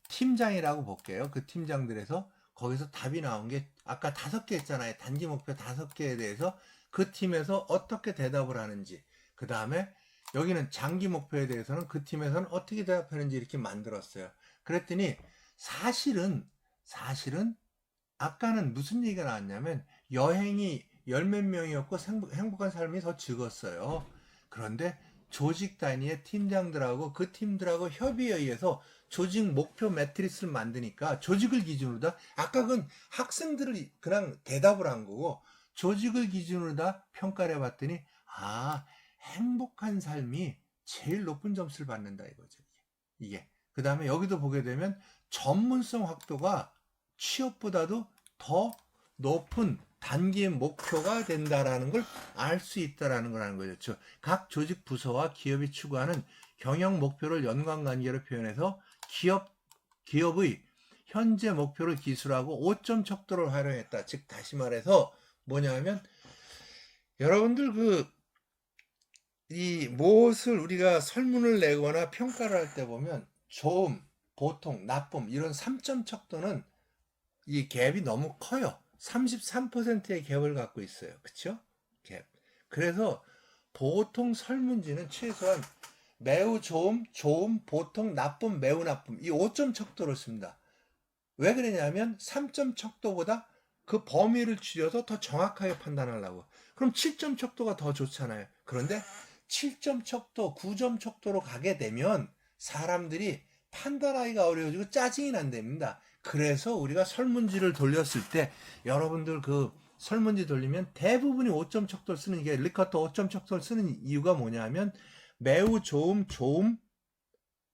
팀장이라고 볼게요. 그 팀장들에서 거기서 답이 나온 게 아까 5개 했잖아요. 단기 목표 5개에 대해서 그 팀에서 어떻게 대답을 하는지, 그 다음에 여기는 장기 목표에 대해서는 그 팀에서는 어떻게 대답하는지 이렇게 만들었어요. 그랬더니 사실은 아까는 무슨 얘기가 나왔냐면 여행이 열 몇 명이었고 행복한 삶이 더 즐거웠어요. 그런데 조직 단위의 팀장들하고 그 팀들하고 협의에 의해서 조직 목표 매트리스를 만드니까 조직을 기준으로 다 아까 그건 학생들을 그냥 대답을 한 거고 조직을 기준으로 다 평가를 해봤더니 행복한 삶이 제일 높은 점수를 받는다 이거죠. 이게. 그 다음에 여기도 보게 되면 전문성 확도가 취업보다도 더 높은 단기 목표가 된다라는 걸 알 수 있다라는 거라는 거죠. 각 조직 부서와 기업이 추구하는 경영 목표를 연관관계로 표현해서 기업의 현재 목표를 기술하고 5점 척도를 활용했다. 즉 다시 말해서 뭐냐면 여러분들 이 무엇을 우리가 설문을 내거나 평가를 할 때 보면 좋음, 보통, 나쁨 이런 3점 척도는 이 갭이 너무 커요. 33%의 갭을 갖고 있어요. 그쵸? 갭. 그래서 보통 설문지는 최소한 매우 좋음, 보통, 나쁨, 매우 나쁨 이 5점 척도를 씁니다. 왜 그러냐면 3점 척도보다 그 범위를 줄여서 더 정확하게 판단하려고. 그럼 7점 척도가 더 좋잖아요. 그런데 7점 척도, 9점 척도로 가게 되면 사람들이 판단하기가 어려워지고 짜증이 난답니다. 그래서 우리가 설문지를 돌렸을 때 여러분들 그 설문지 돌리면 대부분이 5점 척도를 쓰는 게 리커터 5점 척도를 쓰는 이유가 뭐냐면 매우 좋음,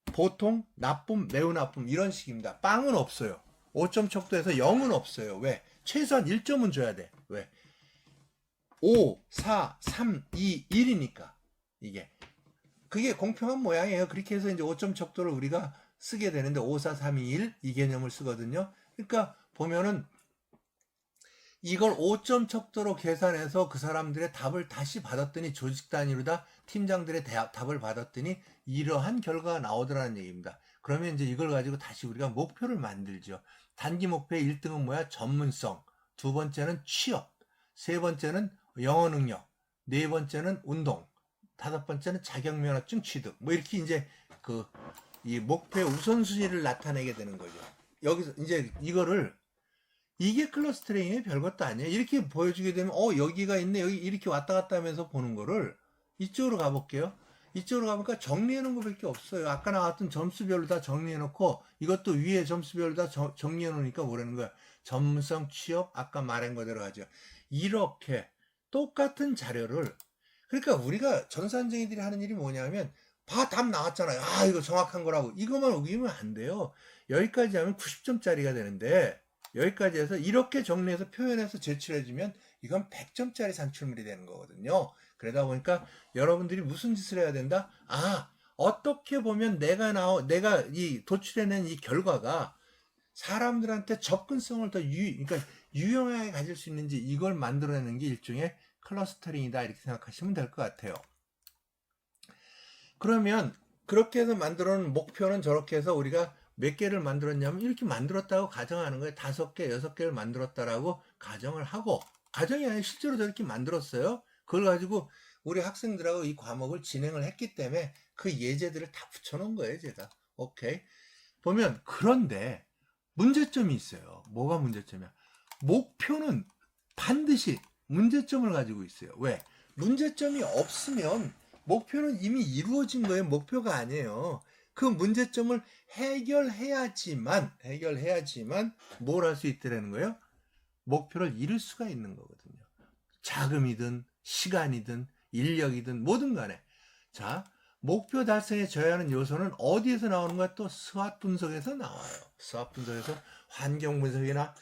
보통, 나쁨, 매우 나쁨 이런 식입니다. 빵은 없어요. 5점 척도에서 0은 없어요. 왜? 최소한 1점은 줘야 돼. 왜? 5, 4, 3, 2, 1이니까 이게 그게 공평한 모양이에요. 그렇게 해서 이제 5점 척도를 우리가 쓰게 되는데 5, 4, 3, 2, 1 이 개념을 쓰거든요. 그러니까 보면은 이걸 5점 척도로 계산해서 그 사람들의 답을 다시 받았더니 조직 단위로 다 팀장들의 답을 받았더니 이러한 결과가 나오더라는 얘기입니다. 그러면 이제 이걸 가지고 다시 우리가 목표를 만들죠. 단기 목표의 1등은 뭐야? 전문성. 두 번째는 취업. 세 번째는 영어 능력. 네 번째는 운동. 다섯 번째는 자격면허증 취득. 뭐 이렇게 이제 이 목표의 우선순위를 나타내게 되는 거죠. 여기서 이제 이게 클러스터링의 별것도 아니에요. 이렇게 보여주게 되면 여기가 있네 여기 이렇게 왔다 갔다 하면서 보는 거를 이쪽으로 가볼게요. 이쪽으로 가보니까 정리해 놓은 것밖에 없어요. 아까 나왔던 점수별로 다 정리해 놓고 이것도 위에 점수별로 다 정리해 놓으니까 뭐라는 거야. 전문성, 취업, 아까 말한 거대로 하죠. 이렇게 똑같은 자료를 그러니까 우리가 전산쟁이들이 하는 일이 뭐냐면 답 나왔잖아요. 이거 정확한 거라고. 이것만 우기면 안 돼요. 여기까지 하면 90점짜리가 되는데 여기까지 해서 이렇게 정리해서 표현해서 제출해주면 이건 100점짜리 산출물이 되는 거거든요. 그러다 보니까 여러분들이 무슨 짓을 해야 된다? 어떻게 보면 내가 이 도출해낸 이 결과가 사람들한테 접근성을 더 그러니까 유용하게 가질 수 있는지 이걸 만들어내는 게 일종의 클러스터링이다 이렇게 생각하시면 될 것 같아요. 그러면 그렇게 해서 만들어 놓은 목표는 저렇게 해서 우리가 몇 개를 만들었냐면 이렇게 만들었다고 가정하는 거예요. 5개, 6개를 만들었다라고 가정을 하고 가정이 아니라 실제로 저렇게 만들었어요. 그걸 가지고 우리 학생들하고 이 과목을 진행을 했기 때문에 그 예제들을 다 붙여놓은 거예요. 제가. 오케이. 보면 그런데 문제점이 있어요. 뭐가 문제점이야? 목표는 반드시 문제점을 가지고 있어요. 왜? 문제점이 없으면 목표는 이미 이루어진 거예요. 목표가 아니에요. 그 문제점을 해결해야지만 뭘 할 수 있다는 거예요? 목표를 이룰 수가 있는 거거든요. 자금이든 시간이든 인력이든 뭐든 간에. 자, 목표 달성에 져야 하는 요소는 어디에서 나오는 거야? 또 스왓 분석에서 나와요. 스왓 분석에서 환경 분석이나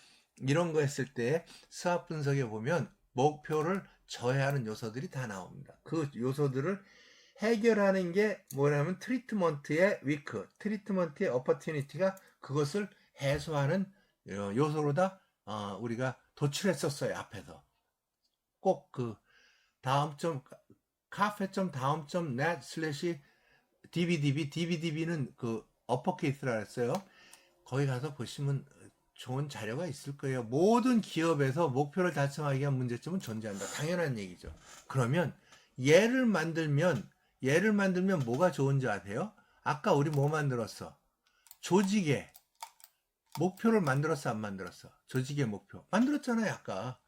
이런 거 했을 때 스왓 분석에 보면 목표를 져야 하는 요소들이 다 나옵니다. 그 요소들을 해결하는 게 뭐냐면 트리트먼트의 위크, 트리트먼트의 어퍼튜니티가 그것을 해소하는 요소로다 우리가 도출했었어요. 앞에서 꼭 그 다음점 카페.다음.net/dbdb dbdb는 그 어퍼케이스라 했어요. 거기 가서 보시면 좋은 자료가 있을 거예요. 모든 기업에서 목표를 달성하기 위한 문제점은 존재한다. 당연한 얘기죠. 그러면 예를 만들면 뭐가 좋은지 아세요? 아까 우리 뭐 만들었어? 조직의 목표를 만들었어, 안 만들었어? 조직의 목표 만들었잖아요. 아까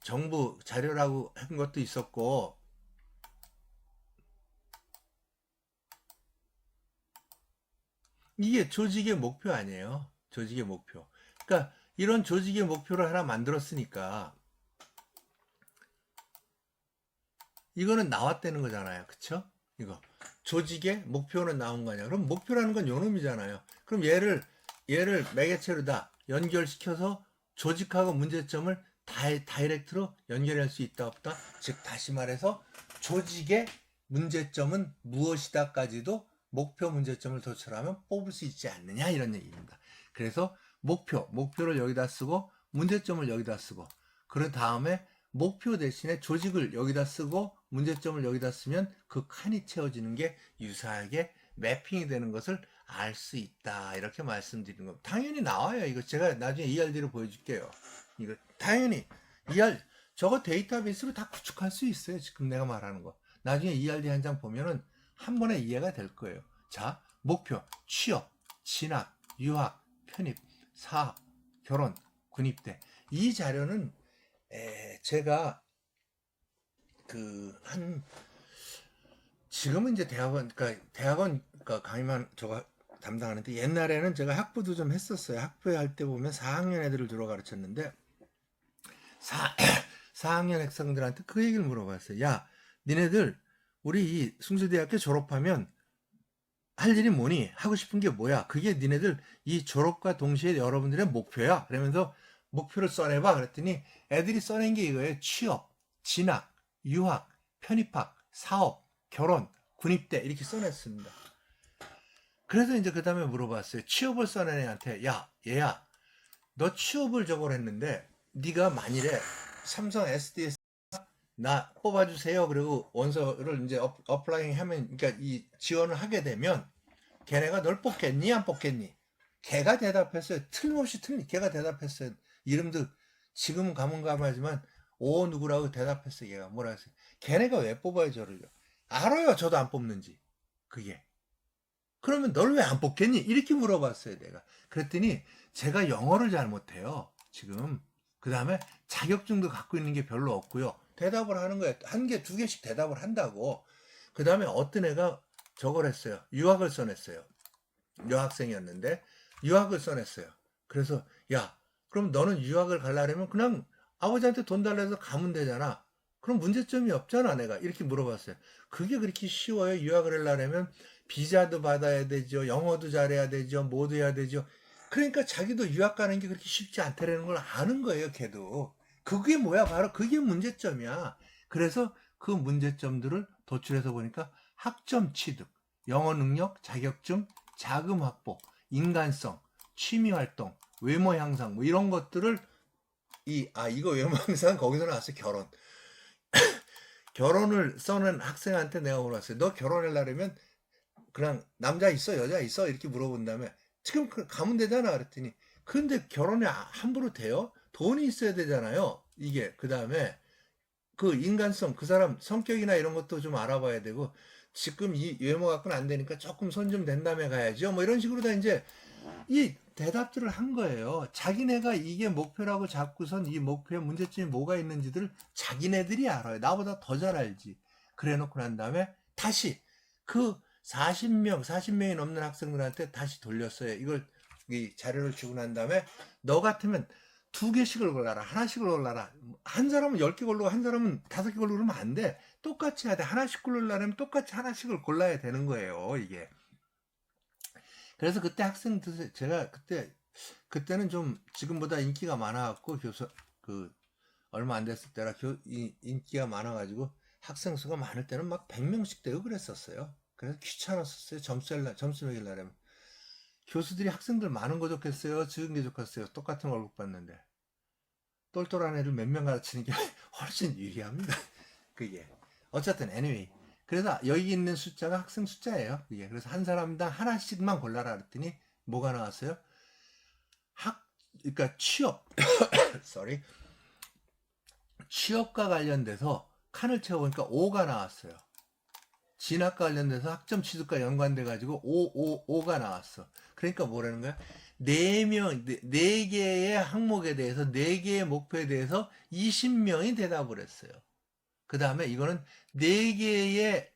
정부 자료라고 한 것도 있었고, 이게 조직의 목표 아니에요? 조직의 목표. 그러니까 이런 조직의 목표를 하나 만들었으니까 이거는 나왔다는 거잖아요. 그쵸? 이거 조직의 목표는 나온 거냐? 그럼 목표라는 건 요놈이잖아요. 그럼 얘를 매개체로 다 연결시켜서 조직하고 문제점을 다이렉트로 연결할 수 있다 없다? 즉 다시 말해서 조직의 문제점은 무엇이다까지도 목표 문제점을 도출하면 뽑을 수 있지 않느냐 이런 얘기입니다. 그래서 목표를 여기다 쓰고 문제점을 여기다 쓰고 그런 다음에 목표 대신에 조직을 여기다 쓰고 문제점을 여기다 쓰면 그 칸이 채워지는 게 유사하게 매핑이 되는 것을 알 수 있다 이렇게 말씀드리는 겁니다. 당연히 나와요. 이거 제가 나중에 ERD로 보여줄게요. 이거 당연히 저거 데이터베이스로 다 구축할 수 있어요. 지금 내가 말하는 거 나중에 ERD 한 장 보면은 한 번에 이해가 될 거예요. 자, 목표, 취업, 진학, 유학, 편입, 사업, 결혼, 군입대. 이 자료는 제가 지금은 이제 대학원 강의만 저거 담당하는데 옛날에는 제가 학부도 좀 했었어요. 학부에 할 때 보면 4학년 애들을 주로 가르쳤는데 4학년 학생들한테 그 얘기를 물어봤어요. 야, 니네들 우리 이 숭실대학교 졸업하면 할 일이 뭐니? 하고 싶은 게 뭐야? 그게 니네들 이 졸업과 동시에 여러분들의 목표야. 그러면서 목표를 써내봐. 그랬더니 애들이 써낸 게 이거예요. 취업, 진학, 유학, 편입학, 사업, 결혼, 군입대 이렇게 써냈습니다. 그래서 이제 그 다음에 물어봤어요. 취업을 써낸 애한테 야, 얘야, 너 취업을 저걸 했는데 네가 만일에 삼성 SDS 나 뽑아주세요. 그리고 원서를 이제 어플라잉 하면, 그러니까 이 지원을 하게 되면 걔네가 널 뽑겠니? 안 뽑겠니? 걔가 대답했어요. 틀림없이 걔가 대답했어요. 이름도 지금은 가물가물하지만 오 누구라고 대답했어요. 얘가 뭐라 했어요. 걔네가 왜 뽑아요 저를요? 알아요. 저도 안 뽑는지. 그게. 그러면 널 왜 안 뽑겠니? 이렇게 물어봤어요. 내가. 그랬더니 제가 영어를 잘 못해요. 지금. 그 다음에 자격증도 갖고 있는 게 별로 없고요. 대답을 하는 거예요. 한 개, 두 개씩 대답을 한다고. 그 다음에 어떤 애가 저걸 했어요. 유학을 써냈어요. 여학생이었는데 유학을 써냈어요. 그래서 야, 그럼 너는 유학을 가려면 그냥 아버지한테 돈 달라서 가면 되잖아. 그럼 문제점이 없잖아. 내가 이렇게 물어봤어요. 그게 그렇게 쉬워요? 유학을 하려면 비자도 받아야 되죠. 영어도 잘해야 되죠. 뭐도 해야 되죠. 그러니까 자기도 유학 가는 게 그렇게 쉽지 않다는 걸 아는 거예요. 걔도. 그게 뭐야? 바로 그게 문제점이야. 그래서 그 문제점들을 도출해서 보니까 학점 취득, 영어 능력, 자격증, 자금 확보, 인간성, 취미 활동, 외모 향상 뭐 이런 것들을 이거 외모 향상 거기서 나왔어요. 결혼을 써는 학생한테 내가 물어봤어요. 너 결혼하려면 그냥 남자 있어 여자 있어 이렇게 물어본 다음에 지금 가면 되잖아 그랬더니 근데 결혼이 함부로 돼요? 돈이 있어야 되잖아요. 이게 그 다음에 그 인간성 그 사람 성격이나 이런 것도 좀 알아봐야 되고 지금 이 외모 갖고는 안 되니까 조금 손 좀 댄 다음에 가야죠. 뭐 이런 식으로 다 이제 이 대답들을 한 거예요. 자기네가 이게 목표라고 잡고선 이 목표에 문제점이 뭐가 있는지를 자기네들이 알아요. 나보다 더 잘 알지. 그래 놓고 난 다음에 다시 그 40명이 넘는 학생들한테 다시 돌렸어요. 이걸 이 자료를 주고 난 다음에 너 같으면 2개씩을 골라라. 하나씩을 골라라. 한 사람은 10개 고르고 한 사람은 5개 고르고 그러면 안 돼. 똑같이 해야 돼. 하나씩 고르려면 똑같이 하나씩을 골라야 되는 거예요. 이게. 그래서 그때 학생들 제가 그때는 좀 지금보다 인기가 많아갖고 얼마 안 됐을 때라 인기가 많아가지고 학생 수가 많을 때는 막 100명씩 되고 그랬었어요. 그래서 귀찮았었어요. 점수 매기려면. 교수들이 학생들 많은 거 좋겠어요? 적은 게 좋겠어요? 똑같은 월급 받는데. 똘똘한 애를 몇 명 가르치는 게 훨씬 유리합니다. 그게. 어쨌든, anyway. 그래서 여기 있는 숫자가 학생 숫자예요. 그게. 그래서 한 사람당 하나씩만 골라라 그랬더니 뭐가 나왔어요? 그러니까 취업. sorry. 취업과 관련돼서 칸을 채워보니까 5가 나왔어요. 진학과 관련돼서 학점 취득과 연관돼가지고 5가 나왔어. 그러니까 뭐라는 거야? 4개의 항목에 대해서, 4개의 목표에 대해서 20명이 대답을 했어요. 그 다음에 이거는 4개의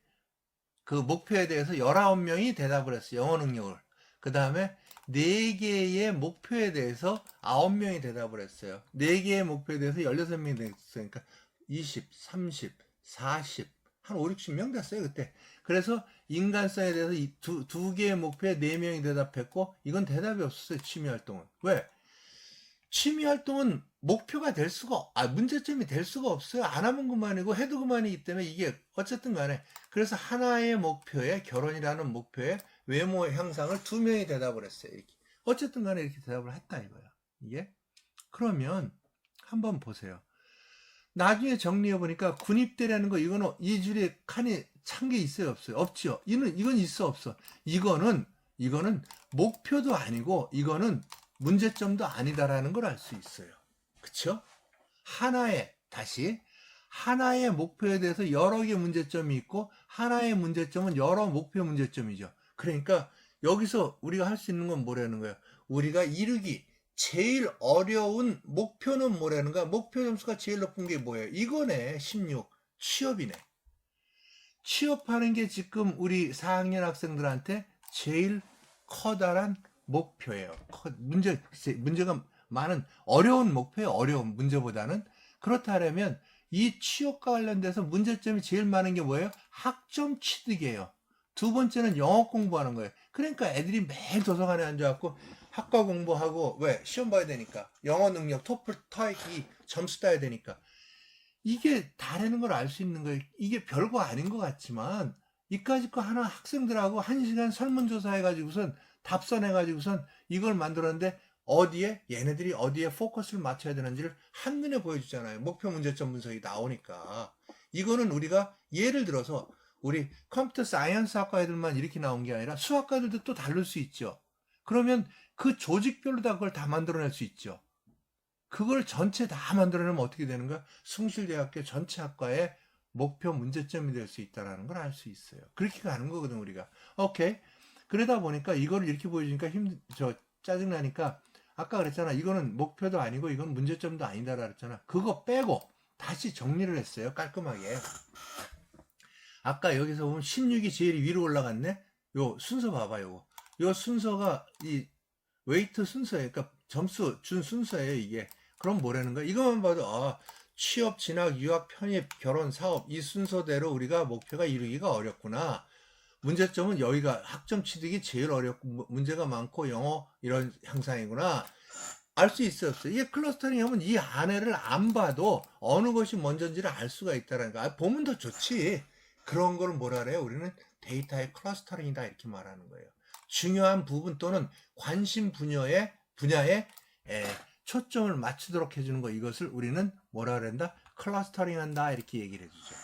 그 목표에 대해서 19명이 대답을 했어요. 영어 능력을. 그 다음에 4개의 목표에 대해서 9명이 대답을 했어요. 4개의 목표에 대해서 16명이 됐어요. 그러니까 20, 30, 40, 한 5, 60명 됐어요, 그때. 그래서 인간성에 대해서 이 두 개의 목표에 4명이 대답했고, 이건 대답이 없었어요, 취미활동은. 왜? 취미활동은 목표가 될 수가, 문제점이 될 수가 없어요. 안 하면 그만이고, 해도 그만이기 때문에 이게 어쨌든 간에. 그래서 하나의 목표에, 결혼이라는 목표에 외모 향상을 2명이 대답을 했어요, 이렇게. 어쨌든 간에 이렇게 대답을 했다, 이거야. 이게. 그러면, 한번 보세요. 나중에 정리해보니까 군입대라는 거, 이거는 이 줄에 칸이 찬 게 있어요, 없어요? 없죠. 이건 있어, 없어. 이거는 목표도 아니고, 이거는 문제점도 아니다라는 걸 알 수 있어요. 그쵸? 하나의 목표에 대해서 여러 개 문제점이 있고, 하나의 문제점은 여러 목표 문제점이죠. 그러니까, 여기서 우리가 할 수 있는 건 뭐라는 거예요? 우리가 이루기, 제일 어려운 목표는 뭐라는 거야? 목표 점수가 제일 높은 게 뭐예요? 이거네. 16. 취업이네. 취업하는 게 지금 우리 4학년 학생들한테 제일 커다란 목표예요. 문제가 많은 어려운 목표예요. 어려운 문제보다는. 그렇다면 이 취업과 관련돼서 문제점이 제일 많은 게 뭐예요? 학점 취득이에요. 두 번째는 영어 공부하는 거예요. 그러니까 애들이 매일 도서관에 앉아갖고 학과 공부하고, 왜? 시험 봐야 되니까. 영어 능력, 토플, 토익 점수 따야 되니까. 이게 다라는 걸 알 수 있는 거예요. 이게 별거 아닌 것 같지만, 이까짓 거 하나 학생들하고 1시간 설문조사 해가지고선, 답선해가지고선 이걸 만들었는데, 얘네들이 어디에 포커스를 맞춰야 되는지를 한눈에 보여주잖아요. 목표 문제점 분석이 나오니까. 이거는 우리가 예를 들어서, 우리 컴퓨터 사이언스 학과 애들만 이렇게 나온 게 아니라 수학과들도 또 다를 수 있죠. 그러면 그 조직별로 다 그걸 다 만들어낼 수 있죠. 그걸 전체 다 만들어내면 어떻게 되는 거야? 숭실대학교 전체 학과의 목표 문제점이 될 수 있다는 걸 알 수 있어요. 그렇게 가는 거거든, 우리가. 오케이. 그러다 보니까 이거를 이렇게 보여주니까 짜증나니까, 아까 그랬잖아. 이거는 목표도 아니고 이건 문제점도 아니다라 그랬잖아. 그거 빼고 다시 정리를 했어요. 깔끔하게. 아까 여기서 보면 16이 제일 위로 올라갔네? 요 순서 봐봐요. 요 순서가 이 웨이트 순서예요. 그러니까 점수 준 순서예요, 이게. 그럼 뭐라는 거야? 이것만 봐도 취업, 진학, 유학, 편입, 결혼, 사업 이 순서대로 우리가 목표가 이루기가 어렵구나. 문제점은 여기가 학점 취득이 제일 어렵고 문제가 많고 영어 이런 향상이구나. 알 수 있어요, 없어요? 이게 클러스터링 하면 이 안에를 안 봐도 어느 것이 먼저인지를 알 수가 있다는 거. 보면 더 좋지. 그런 걸 뭐라 그래요? 우리는 데이터의 클러스터링이다 이렇게 말하는 거예요. 중요한 부분 또는 관심 분야에 초점을 맞추도록 해주는 거, 이것을 우리는 뭐라 그런다? 클러스터링 한다 이렇게 얘기를 해주죠.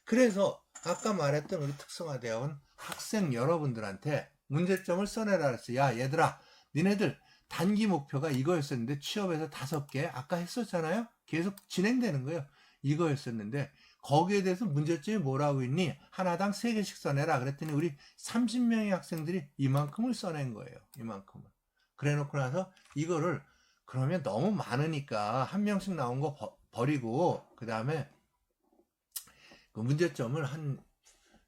그래서 아까 말했던 우리 특성화대학원 학생 여러분들한테 문제점을 써내라 그랬어요. 야 얘들아, 니네들 단기 목표가 이거였었는데 취업에서 5개 아까 했었잖아요. 계속 진행되는 거예요. 이거였었는데 거기에 대해서 문제점이 뭐라고 있니? 하나당 3개씩 써내라 그랬더니 우리 30명의 학생들이 이만큼을 써낸 거예요. 이만큼을. 그래 놓고 나서 이거를 그러면 너무 많으니까 한 명씩 나온 거 버리고 그 다음에 그 문제점을 한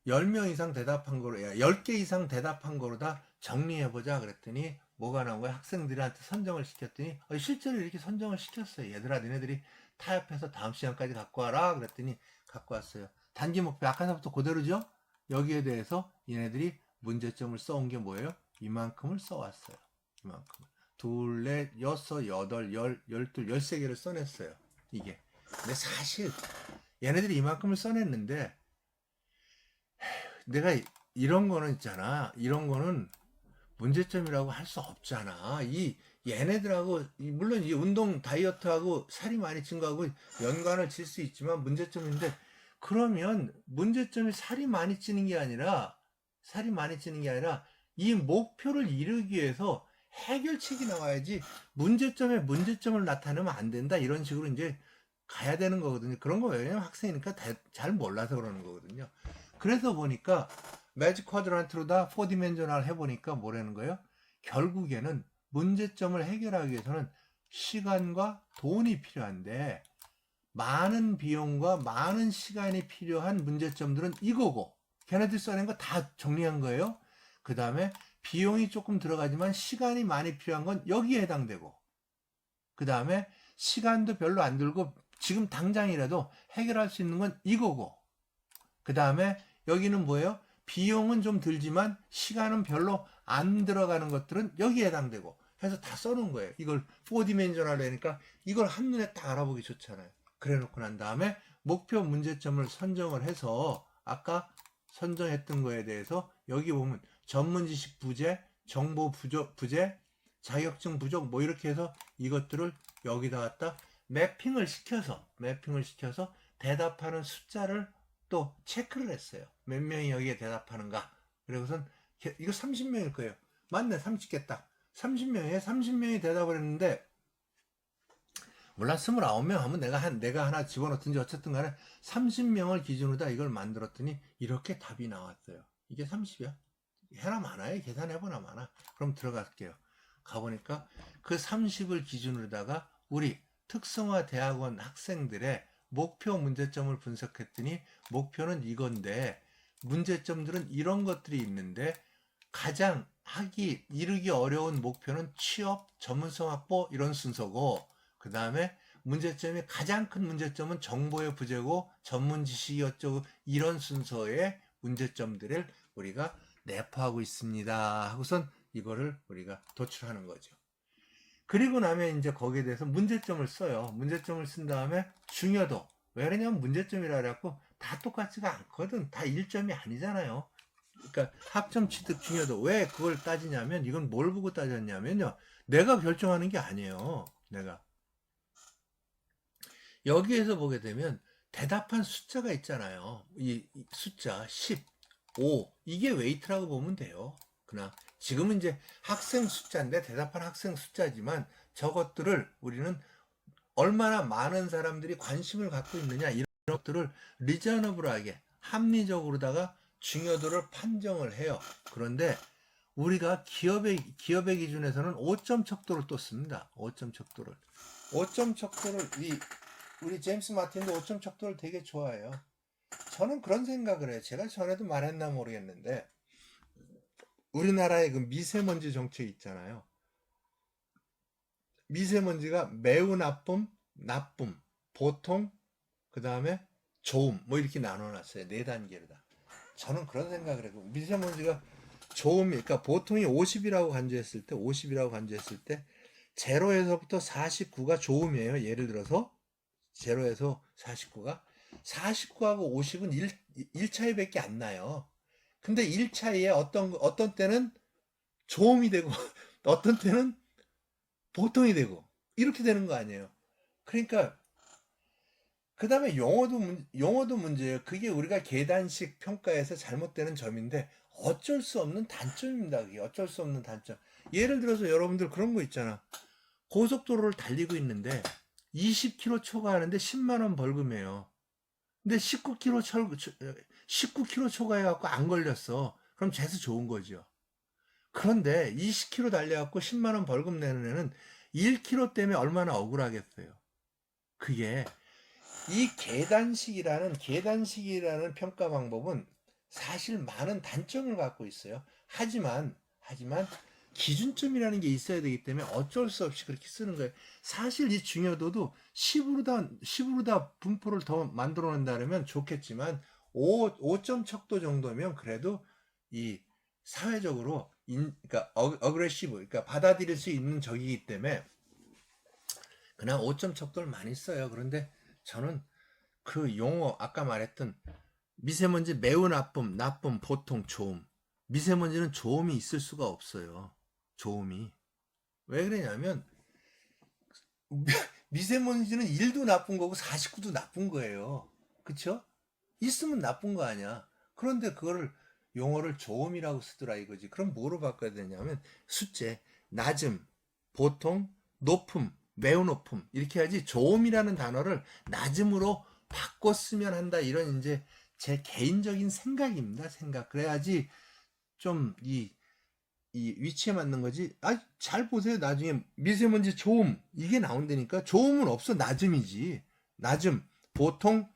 10명 이상 대답한 거로, 10개 이상 대답한 거로 다 정리해보자 그랬더니 뭐가 나온 거야? 학생들한테 선정을 시켰더니 실제로 이렇게 선정을 시켰어요. 얘들아 니네들이 타협해서 다음 시간까지 갖고 와라 그랬더니 갖고 왔어요. 단기 목표 아까서부터 그대로죠? 여기에 대해서 얘네들이 문제점을 써온 게 뭐예요? 이만큼을 써왔어요. 이만큼. 둘, 넷, 여섯, 여덟, 열, 열둘, 13개를 써냈어요. 이게. 근데 사실 얘네들이 이만큼을 써냈는데 내가 이런 거는 있잖아. 이런 거는 문제점이라고 할 수 없잖아. 얘네들하고 물론 이 운동 다이어트하고 살이 많이 찐 거하고 연관을 질 수 있지만 문제점인데 그러면 문제점이 살이 많이 찌는 게 아니라 이 목표를 이루기 위해서 해결책이 나와야지 문제점에 문제점을 나타내면 안 된다 이런 식으로 이제 가야 되는 거거든요. 그런 거 왜냐면 학생이니까 잘 몰라서 그러는 거거든요. 그래서 보니까 매직 쿼드란트로 다 4디멘저널 해보니까 뭐라는 거예요? 결국에는 문제점을 해결하기 위해서는 시간과 돈이 필요한데 많은 비용과 많은 시간이 필요한 문제점들은 이거고 걔네들 써낸 거 다 정리한 거예요. 그 다음에 비용이 조금 들어가지만 시간이 많이 필요한 건 여기에 해당되고 그 다음에 시간도 별로 안 들고 지금 당장이라도 해결할 수 있는 건 이거고 그 다음에 여기는 뭐예요? 비용은 좀 들지만 시간은 별로 안 들어가는 것들은 여기에 해당되고 해서 다 써놓은 거예요. 이걸 4디멘저널 되니까 이걸 한눈에 딱 알아보기 좋잖아요. 그래 놓고 난 다음에 목표 문제점을 선정을 해서 아까 선정했던 거에 대해서 여기 보면 전문 지식 부재, 정보 부재, 자격증 부족 뭐 이렇게 해서 이것들을 여기다 갖다 매핑을 시켜서 대답하는 숫자를 또 체크를 했어요. 몇 명이 여기에 대답하는가. 그리고선 이거 30명일 거예요. 맞네, 30개 딱. 30명이 대답을 했는데 물론 29명 하면 내가 하나 집어넣든지 어쨌든 간에 30명을 기준으로 다 이걸 만들었더니 이렇게 답이 나왔어요. 이게 30이야? 해나 많아요? 계산해보나 많아? 그럼 들어갈게요. 가보니까 그 30을 기준으로다가 우리 특성화 대학원 학생들의 목표 문제점을 분석했더니 목표는 이건데 문제점들은 이런 것들이 있는데 가장 이루기 어려운 목표는 취업, 전문성 확보 이런 순서고 그 다음에 문제점이 가장 큰 문제점은 정보의 부재고 전문 지식이 어쩌고 이런 순서의 문제점들을 우리가 내포하고 있습니다 하고선 이거를 우리가 도출하는 거죠. 그리고 나면 이제 거기에 대해서 문제점을 써요. 문제점을 쓴 다음에 중요도. 왜냐면 문제점이라 그래갖고 다 똑같지가 않거든. 다 1점이 아니잖아요. 그러니까 학점 취득 중요도. 왜 그걸 따지냐면 이건 뭘 보고 따졌냐면요. 내가 결정하는 게 아니에요. 내가. 여기에서 보게 되면 대답한 숫자가 있잖아요. 이 숫자 10, 5 이게 웨이트라고 보면 돼요. 그러나 지금은 이제 학생 숫자인데 대답한 학생 숫자지만 저것들을 우리는 얼마나 많은 사람들이 관심을 갖고 있느냐 이런 것들을 리저너블하게 합리적으로다가 중요도를 판정을 해요. 그런데 우리가 기업의 기준에서는 5점 척도를 또 씁니다. 5점 척도를 우리 제임스 마틴도 5점 척도를 되게 좋아해요. 저는 그런 생각을 해요. 제가 전에도 말했나 모르겠는데 우리나라의 그 미세먼지 정책 있잖아요. 미세먼지가 매우 나쁨, 보통, 그 다음에 좋음 뭐 이렇게 나눠놨어요. 4단계로 다. 저는 그런 생각을 해요. 미세먼지가 좋음이니까 보통이 50이라고 간주했을 때 0에서부터 49가 좋음이에요. 예를 들어서 0에서 49하고 50은 1 차이밖에 안 나요. 근데 1 차이에 어떤 때는 좋음이 되고 어떤 때는 보통이 되고 이렇게 되는 거 아니에요. 그러니까 그 다음에 용어도 문제예요. 그게 우리가 계단식 평가에서 잘못되는 점인데 어쩔 수 없는 단점입니다. 그게 어쩔 수 없는 단점. 예를 들어서 여러분들 그런 거 있잖아. 고속도로를 달리고 있는데 20km 초과하는데 10만 원 벌금이에요. 근데 19km 초과해갖고 안 걸렸어. 그럼 재수 좋은 거죠. 그런데 20km 달려갖고 10만 원 벌금 내는 애는 1km 때문에 얼마나 억울하겠어요. 그게 이 계단식이라는 평가 방법은 사실 많은 단점을 갖고 있어요. 하지만 기준점이라는 게 있어야 되기 때문에 어쩔 수 없이 그렇게 쓰는 거예요. 사실 이 중요도도 10으로 다 분포를 더 만들어 낸다면 좋겠지만 5점 척도 정도면 그래도 이 사회적으로 그러니까 어그레시브, 그러니까 받아들일 수 있는 적이기 때문에 그냥 5점 척도를 많이 써요. 그런데 저는 그 용어 아까 말했던 미세먼지 매우 나쁨, 보통, 좋음. 미세먼지는 좋음이 있을 수가 없어요. 좋음이. 왜 그러냐면 미세먼지는 1도 나쁜 거고 49도 나쁜 거예요. 그쵸? 있으면 나쁜 거 아니야. 그런데 그거를 용어를 좋음이라고 쓰더라 이거지. 그럼 뭐로 바꿔야 되냐면 숫제, 낮음, 보통, 높음, 매우 높음 이렇게 해야지 좋음이라는 단어를 낮음으로 바꿔 쓰면 한다. 이런 이제 제 개인적인 생각입니다. 생각. 그래야지 좀 이 위치에 맞는 거지. 잘 보세요. 나중에 미세먼지 좋음 이게 나온다니까. 좋음은 없어. 낮음이지. 낮음, 보통.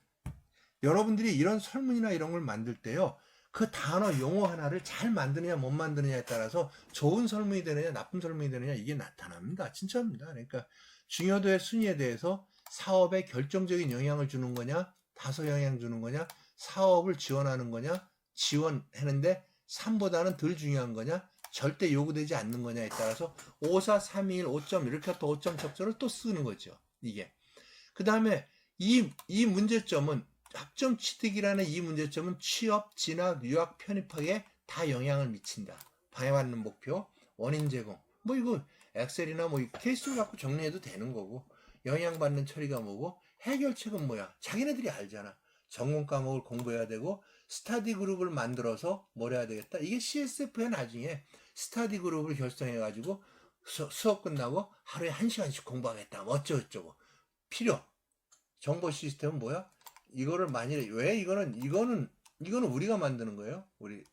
여러분들이 이런 설문이나 이런 걸 만들 때요. 그 단어 용어 하나를 잘 만드느냐 못 만드느냐에 따라서 좋은 설문이 되느냐 나쁜 설문이 되느냐 이게 나타납니다. 진짜입니다. 그러니까 중요도의 순위에 대해서 사업에 결정적인 영향을 주는 거냐, 다소 영향 주는 거냐, 사업을 지원하는 거냐, 지원하는데 3보다는 덜 중요한 거냐, 절대 요구되지 않는 거냐에 따라서 5, 4, 3, 2, 1, 5점 이렇게 또 5점 척도를 또 쓰는 거죠. 이게. 그 다음에 이 문제점은 학점 취득이라는 이 문제점은 취업, 진학, 유학, 편입학에 다 영향을 미친다. 방해받는 목표, 원인 제공. 뭐 이거 엑셀이나 뭐 케이스를 갖고 정리해도 되는 거고 영향받는 처리가 뭐고 해결책은 뭐야. 자기네들이 알잖아. 전공 과목을 공부해야 되고 스터디 그룹을 만들어서 뭘 해야 되겠다. 이게 CSF에 나중에 스터디 그룹을 결성해가지고 수업 끝나고 하루에 1시간씩 공부하겠다. 뭐 어쩌고저쩌고. 필요. 정보 시스템은 뭐야? 이거를 만일에 왜 이거는 우리가 만드는 거예요. 우리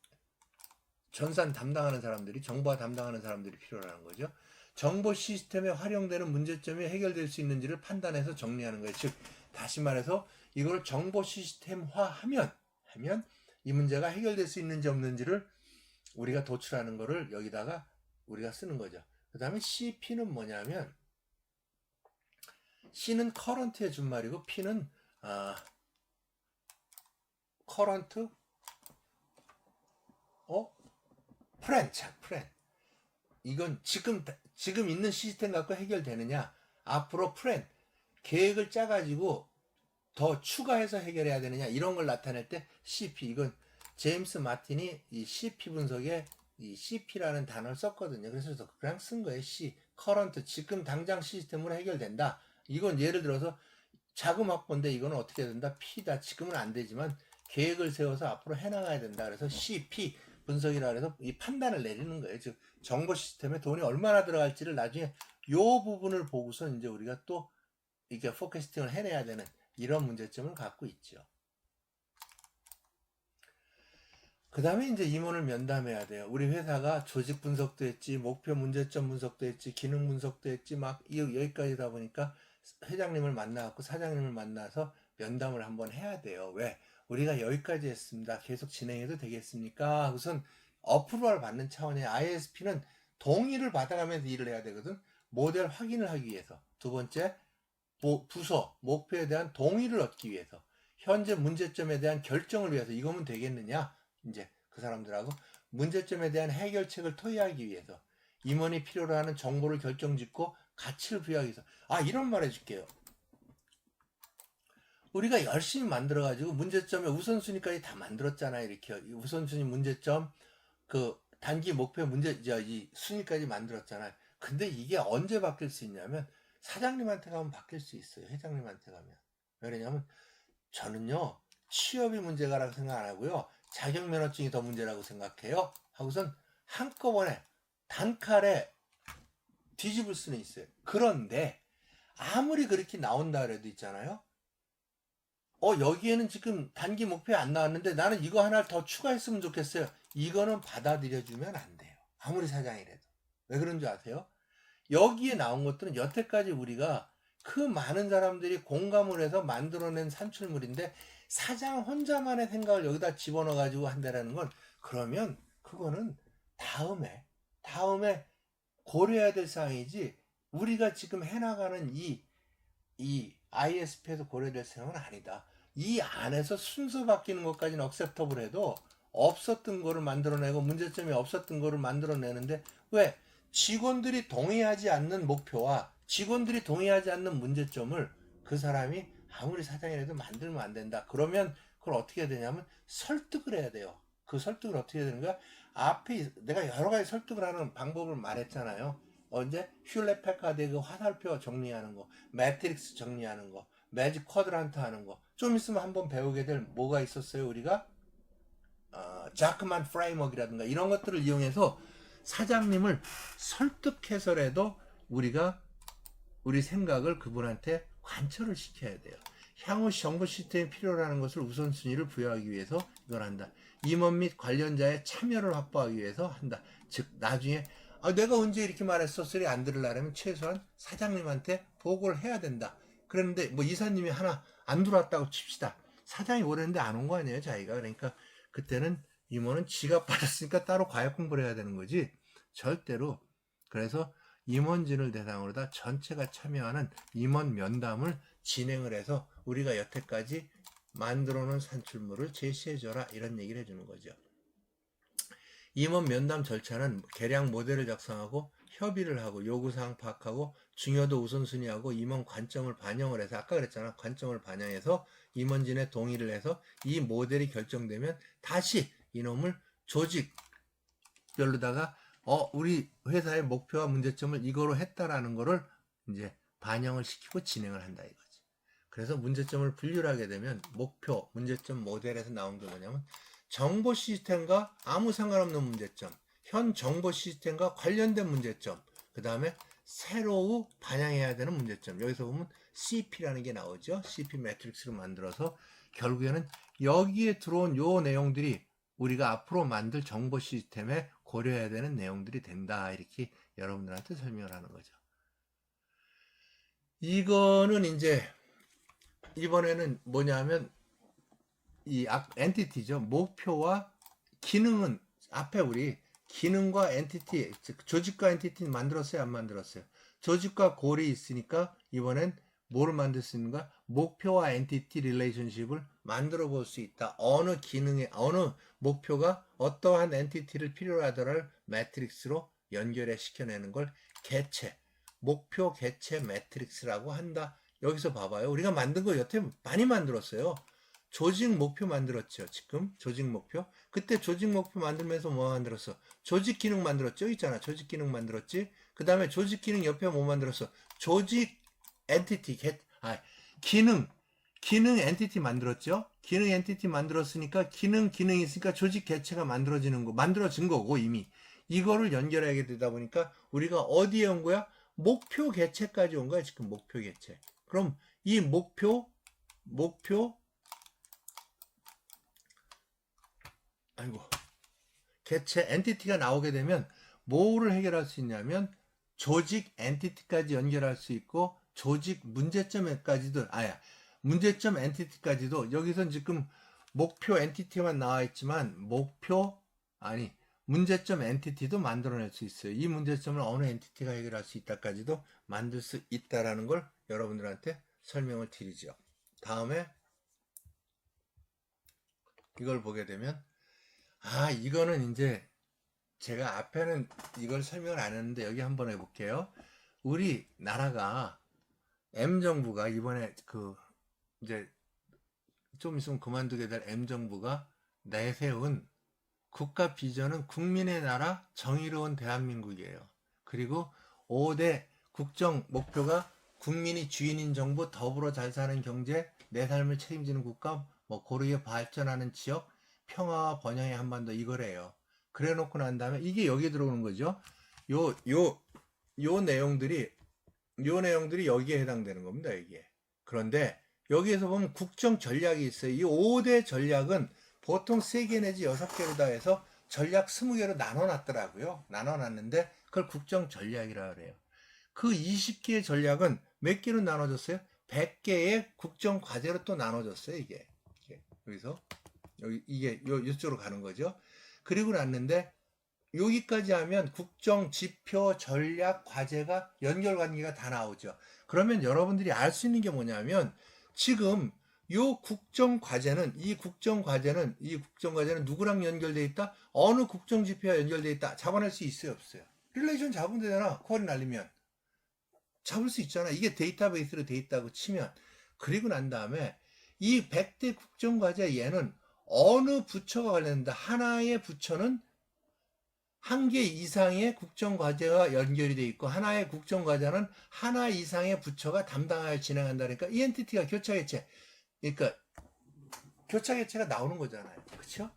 전산 담당하는 사람들이 정보화 담당하는 사람들이 필요라는 거죠. 정보 시스템에 활용되는 문제점이 해결될 수 있는지를 판단해서 정리하는 거예요. 즉 다시 말해서 이걸 정보 시스템화하면 이 문제가 해결될 수 있는지 없는지를 우리가 도출하는 거를 여기다가 우리가 쓰는 거죠. 그 다음에 CP는 뭐냐면 C는 커런트의 준말이고 P는 커런트 프렌. 이건 지금 있는 시스템 갖고 해결되느냐, 앞으로 프렌 계획을 짜가지고 더 추가해서 해결해야 되느냐 이런 걸 나타낼 때 CP. 이건 제임스 마틴이 이 CP 분석에 이 CP라는 단어를 썼거든요. 그래서 그냥 쓴 거예요. C 커런트 지금 당장 시스템으로 해결된다. 이건 예를 들어서 자금 확보인데 이거는 어떻게 된다? P다. 지금은 안 되지만 계획을 세워서 앞으로 해나가야 된다. 그래서 CP 분석이라 그래서 이 판단을 내리는 거예요. 즉 정보 시스템에 돈이 얼마나 들어갈지를 나중에 요 부분을 보고서 이제 우리가 또 이게 포캐스팅을 해내야 되는 이런 문제점을 갖고 있죠. 그 다음에 이제 임원을 면담해야 돼요. 우리 회사가 조직 분석도 했지, 목표 문제점 분석도 했지, 기능 분석도 했지, 막 여기까지다 보니까 회장님을 만나갖고 사장님을 만나서 면담을 한번 해야 돼요. 왜? 우리가 여기까지 했습니다. 계속 진행해도 되겠습니까? 우선 어프로를 받는 차원의 ISP는 동의를 받아가면서 일을 해야 되거든. 모델 확인을 하기 위해서. 두 번째, 부서, 목표에 대한 동의를 얻기 위해서. 현재 문제점에 대한 결정을 위해서 이거면 되겠느냐? 이제 그 사람들하고 문제점에 대한 해결책을 토의하기 위해서. 임원이 필요로 하는 정보를 결정짓고 가치를 부여하기 위해서. 이런 말 해줄게요. 우리가 열심히 만들어가지고 문제점의 우선순위까지 다 만들었잖아요. 이렇게 우선순위 문제점 그 단기 목표 문제 이 순위까지 만들었잖아요. 근데 이게 언제 바뀔 수 있냐면 사장님한테 가면 바뀔 수 있어요. 회장님한테 가면. 왜냐면 저는요 취업이 문제가라고 생각 안 하고요 자격면허증이 더 문제라고 생각해요. 하고선 한꺼번에 단칼에 뒤집을 수는 있어요. 그런데 아무리 그렇게 나온다 그래도 있잖아요. 여기에는 지금 단기 목표에 안 나왔는데 나는 이거 하나를 더 추가했으면 좋겠어요. 이거는 받아들여주면 안 돼요. 아무리 사장이라도. 왜 그런 줄 아세요? 여기에 나온 것들은 여태까지 우리가 그 많은 사람들이 공감을 해서 만들어낸 산출물인데 사장 혼자만의 생각을 여기다 집어넣어 가지고 한다라는 건, 그러면 그거는 다음에 고려해야 될 사항이지, 우리가 지금 해나가는 이 ISP에서 고려될 사항은 아니다. 이 안에서 순서 바뀌는 것까지는 억셉터블 해도 없었던 거를 만들어내고 문제점이 없었던 거를 만들어내는데, 왜? 직원들이 동의하지 않는 목표와 직원들이 동의하지 않는 문제점을 그 사람이 아무리 사장이라도 만들면 안 된다. 그러면 그걸 어떻게 해야 되냐면 설득을 해야 돼요. 그 설득을 어떻게 해야 되는가? 앞에 내가 여러 가지 설득을 하는 방법을 말했잖아요. 언제? 슐렛 패카드의 그 화살표 정리하는 거, 매트릭스 정리하는 거, 매직 쿼드란트 하는 거. 좀 있으면 한번 배우게 될 뭐가 있었어요, 우리가? 자크만 프레임워크라든가 이런 것들을 이용해서 사장님을 설득해서라도 우리가 우리 생각을 그분한테 관철을 시켜야 돼요. 향후 정보 시스템이 필요라는 것을 우선순위를 부여하기 위해서 이걸 한다. 임원 및 관련자의 참여를 확보하기 위해서 한다. 즉 나중에 내가 언제 이렇게 말했어 소리 안 들으려면 최소한 사장님한테 보고를 해야 된다. 그런데 뭐 이사님이 하나 안 들어왔다고 칩시다. 사장이 오랬는데 안 온 거 아니에요, 자기가. 그러니까 그때는 임원은 지가 빠졌으니까 따로 과외 공부를 해야 되는 거지. 절대로. 그래서 임원진을 대상으로 다 전체가 참여하는 임원 면담을 진행을 해서 우리가 여태까지 만들어 놓은 산출물을 제시해줘라, 이런 얘기를 해주는 거죠. 임원 면담 절차는 계량 모델을 작성하고 협의를 하고 요구사항 파악하고 중요도 우선순위하고 임원 관점을 반영을 해서, 아까 그랬잖아, 관점을 반영해서 임원진의 동의를 해서 이 모델이 결정되면 다시 이놈을 조직별로다가 우리 회사의 목표와 문제점을 이거로 했다라는 거를 이제 반영을 시키고 진행을 한다 이거지. 그래서 문제점을 분류를 하게 되면 목표, 문제점 모델에서 나온 게 뭐냐면 정보 시스템과 아무 상관없는 문제점, 현 정보 시스템과 관련된 문제점, 그 다음에 새로 반영해야 되는 문제점. 여기서 보면 CP라는 게 나오죠. CP 매트릭스를 만들어서 결국에는 여기에 들어온 요 내용들이 우리가 앞으로 만들 정보 시스템에 고려해야 되는 내용들이 된다. 이렇게 여러분들한테 설명을 하는 거죠. 이거는 이제 이번에는 뭐냐면 이 엔티티죠. 목표와 기능은 앞에 우리 기능과 엔티티, 즉 조직과 엔티티 만들었어요, 안 만들었어요? 조직과 골이 있으니까 이번엔 뭐를 만들 수 있는가? 목표와 엔티티 릴레이션십을 만들어 볼 수 있다. 어느 기능에 어느 목표가 어떠한 엔티티를 필요로 하더라를 매트릭스로 연결해 시켜내는 걸 개체, 목표 개체 매트릭스라고 한다. 여기서 봐봐요. 우리가 만든 거 여태 많이 만들었어요. 조직 목표 만들었죠. 지금 조직 목표. 그때 조직 목표 만들면서 뭐 만들었어? 조직 기능 만들었죠. 여기 있잖아. 조직 기능 만들었지. 그 다음에 조직 기능 옆에 뭐 만들었어? 조직 엔티티 기능 엔티티 만들었죠. 기능 엔티티 만들었으니까 기능이 있으니까 조직 개체가 만들어진 거고 이미 이거를 연결하게 되다 보니까 우리가 어디에 온 거야? 목표 개체까지 온 거야. 지금 목표 개체. 그럼 이 목표 개체 엔티티가 나오게 되면 뭐를 해결할 수 있냐면 조직 엔티티까지 연결할 수 있고 조직 문제점 엔티티까지도. 여기선 지금 목표 엔티티만 나와 있지만 문제점 엔티티도 만들어낼 수 있어요. 이 문제점을 어느 엔티티가 해결할 수 있다까지도 만들 수 있다라는 걸 여러분들한테 설명을 드리죠. 다음에 이걸 보게 되면 이거는 이제 제가 앞에는 이걸 설명을 안 했는데 여기 한번 해볼게요. 우리 나라가 M정부가 이번에 이제 좀 있으면 그만두게 될 M정부가 내세운 국가 비전은 국민의 나라 정의로운 대한민국이에요. 그리고 5대 국정 목표가 국민이 주인인 정부, 더불어 잘 사는 경제, 내 삶을 책임지는 국가, 고르게 발전하는 지역, 평화와 번영의 한반도, 이거래요. 그래 놓고 난 다음에 이게 여기에 들어오는 거죠. 요 내용들이 여기에 해당되는 겁니다, 이게. 그런데 여기에서 보면 국정 전략이 있어요. 이 5대 전략은 보통 3개 내지 6개로 다 해서 전략 20개로 나눠놨더라고요. 나눠놨는데 그걸 국정 전략이라 그래요. 그 20개의 전략은 몇 개로 나눠졌어요? 100개의 국정 과제로 또 나눠졌어요, 이게. 여기서 이게 이쪽으로 가는 거죠. 그리고 났는데 여기까지 하면 국정 지표 전략 과제가 연결관계가 다 나오죠. 그러면 여러분들이 알 수 있는 게 뭐냐면 지금 이 국정 과제는 누구랑 연결돼 있다? 어느 국정 지표와 연결돼 있다? 잡아낼 수 있어요, 없어요? 릴레이션 잡으면 되잖아. 쿼리 날리면 잡을 수 있잖아. 이게 데이터베이스로 돼 있다고 치면. 그리고 난 다음에 이 100대 국정 과제 얘는 어느 부처가 관련된다. 하나의 부처는 한 개 이상의 국정과제와 연결이 돼 있고 하나의 국정과제는 하나 이상의 부처가 담당하여 진행한다니까 이 엔티티가 교차개체, 그러니까 교차개체가 나오는 거잖아요. 그렇죠?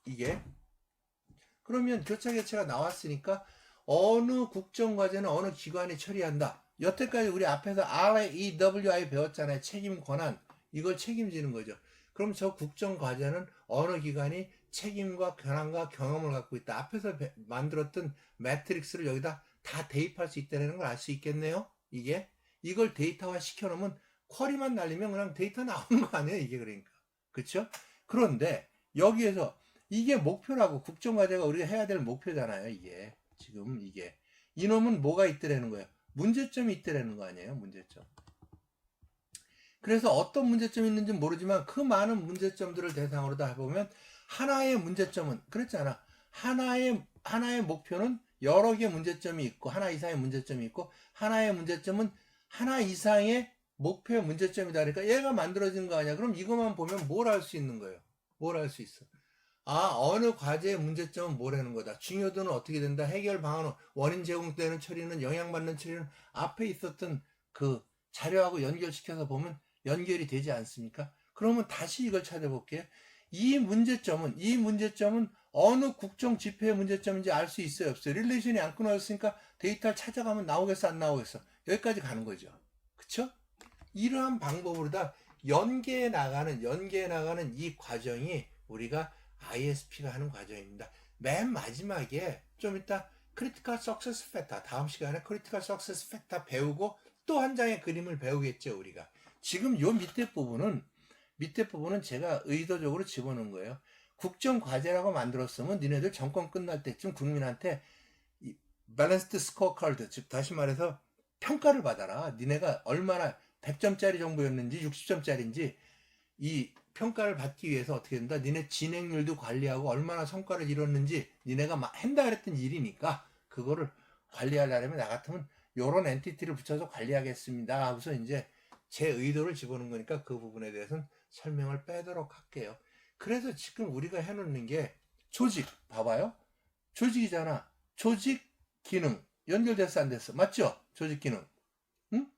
이게 그러면 교차개체가 나왔으니까 어느 국정과제는 어느 기관이 처리한다. 여태까지 우리 앞에서 RAWI 배웠잖아요. 책임 권한, 이걸 책임지는 거죠. 그럼 저 국정과제는 어느 기관이 책임과 권한과 경험을 갖고 있다. 앞에서 만들었던 매트릭스를 여기다 다 대입할 수 있다는 걸 알 수 있겠네요. 이걸 데이터화 시켜놓으면 쿼리만 날리면 그냥 데이터 나오는 거 아니에요. 이게 그러니까. 그렇죠? 그런데 여기에서 이게 목표라고, 국정과제가 우리가 해야 될 목표잖아요. 이게 지금 이놈은 뭐가 있더라는 거예요. 문제점이 있더라는 거 아니에요. 문제점. 그래서 어떤 문제점이 있는지 모르지만 그 많은 문제점들을 대상으로 다 해보면 하나의 문제점은 그렇잖아. 하나의 목표는 여러 개 문제점이 있고 하나 이상의 문제점이 있고 하나의 문제점은 하나 이상의 목표의 문제점이다. 그러니까 얘가 만들어진 거 아니야. 그럼 이것만 보면 뭘 할 수 있는 거예요. 뭘 할 수 있어. 어느 과제의 문제점은 뭐라는 거다. 중요도는 어떻게 된다. 해결 방안은 원인 제공되는 처리는 영향받는 처리는 앞에 있었던 그 자료하고 연결시켜서 보면 연결이 되지 않습니까? 그러면 다시 이걸 찾아볼게요. 이 문제점은 어느 국정 지표의 문제점인지 알 수 있어요, 없어요? 릴레이션이 안 끊어졌으니까 데이터를 찾아가면 나오겠어, 안 나오겠어? 여기까지 가는 거죠. 그쵸? 이러한 방법으로 다 연계해 나가는 이 과정이 우리가 ISP가 하는 과정입니다. 맨 마지막에 좀 이따 크리티컬 석세스 팩터, 다음 시간에 크리티컬 석세스 팩터 배우고 또 한 장의 그림을 배우겠죠, 우리가. 지금 요 밑에 부분은 제가 의도적으로 집어넣은 거예요. 국정과제라고 만들었으면 니네들 정권 끝날 때쯤 국민한테 밸런스드 스코어카드, 즉 다시 말해서 평가를 받아라. 니네가 얼마나 100점짜리 정보였는지 60점짜리인지 이 평가를 받기 위해서 어떻게 된다. 니네 진행률도 관리하고 얼마나 성과를 이뤘는지 니네가 한다 그랬던 일이니까 그거를 관리하려면 나 같으면 요런 엔티티를 붙여서 관리하겠습니다 하고서 이제 제 의도를 집어넣은 거니까 그 부분에 대해서는 설명을 빼도록 할게요. 그래서 지금 우리가 해놓는 게 조직, 봐봐요. 조직이잖아. 조직 기능 연결됐어 안 됐어? 맞죠? 조직 기능. 응?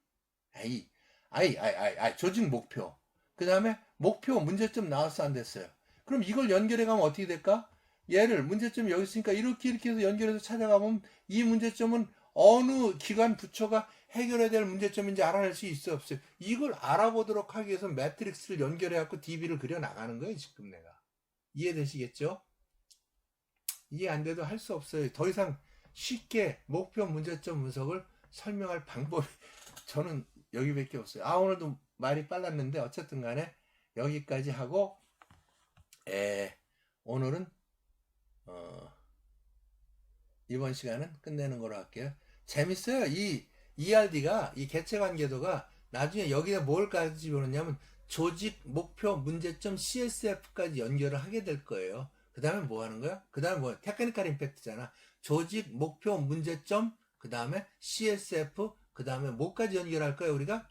조직 목표. 그 다음에 목표 문제점 나왔어 안 됐어요? 그럼 이걸 연결해 가면 어떻게 될까? 얘를 문제점이 여기 있으니까 이렇게 해서 연결해서 찾아가면 이 문제점은 어느 기관 부처가 해결해야 될 문제점인지 알아낼 수 있어 없어요? 이걸 알아보도록 하기 위해서 매트릭스를 연결해갖고 DB를 그려 나가는 거예요. 지금 내가. 이해되시겠죠? 이해 안 돼도 할 수 없어요. 더 이상 쉽게 목표 문제점 분석을 설명할 방법이 저는 여기밖에 없어요. 오늘도 말이 빨랐는데 어쨌든 간에 여기까지 하고 오늘은 이번 시간은 끝내는 걸로 할게요. 재밌어요. 이 ERD가 이 개체관계도가 나중에 여기에 뭘까지 집어넣냐면 조직, 목표, 문제점, CSF까지 연결을 하게 될 거예요. 그 다음에 뭐 하는 거야? 그 다음에 뭐 테크니컬 임팩트잖아. 조직, 목표, 문제점, 그 다음에 CSF, 그 다음에 뭐까지 연결할 거예요? 우리가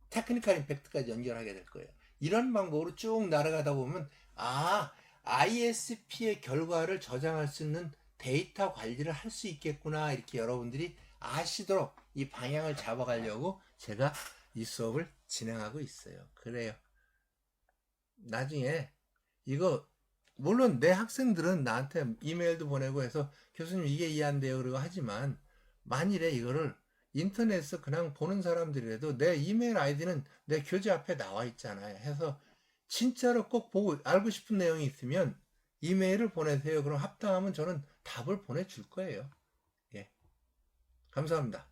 테크니컬 임팩트까지 연결하게 될 거예요. 이런 방법으로 쭉 날아가다 보면 ISP의 결과를 저장할 수 있는 데이터 관리를 할 수 있겠구나, 이렇게 여러분들이 아시도록 이 방향을 잡아가려고 제가 이 수업을 진행하고 있어요. 그래요. 나중에 이거 물론 내 학생들은 나한테 이메일도 보내고 해서 교수님 이게 이해 안 돼요 그러고 하지만 만일에 이거를 인터넷에서 그냥 보는 사람들이라도 내 이메일 아이디는 내 교재 앞에 나와 있잖아요. 해서 진짜로 꼭 보고 알고 싶은 내용이 있으면 이메일을 보내세요. 그럼 합당하면 저는 답을 보내줄 거예요. 예. 감사합니다.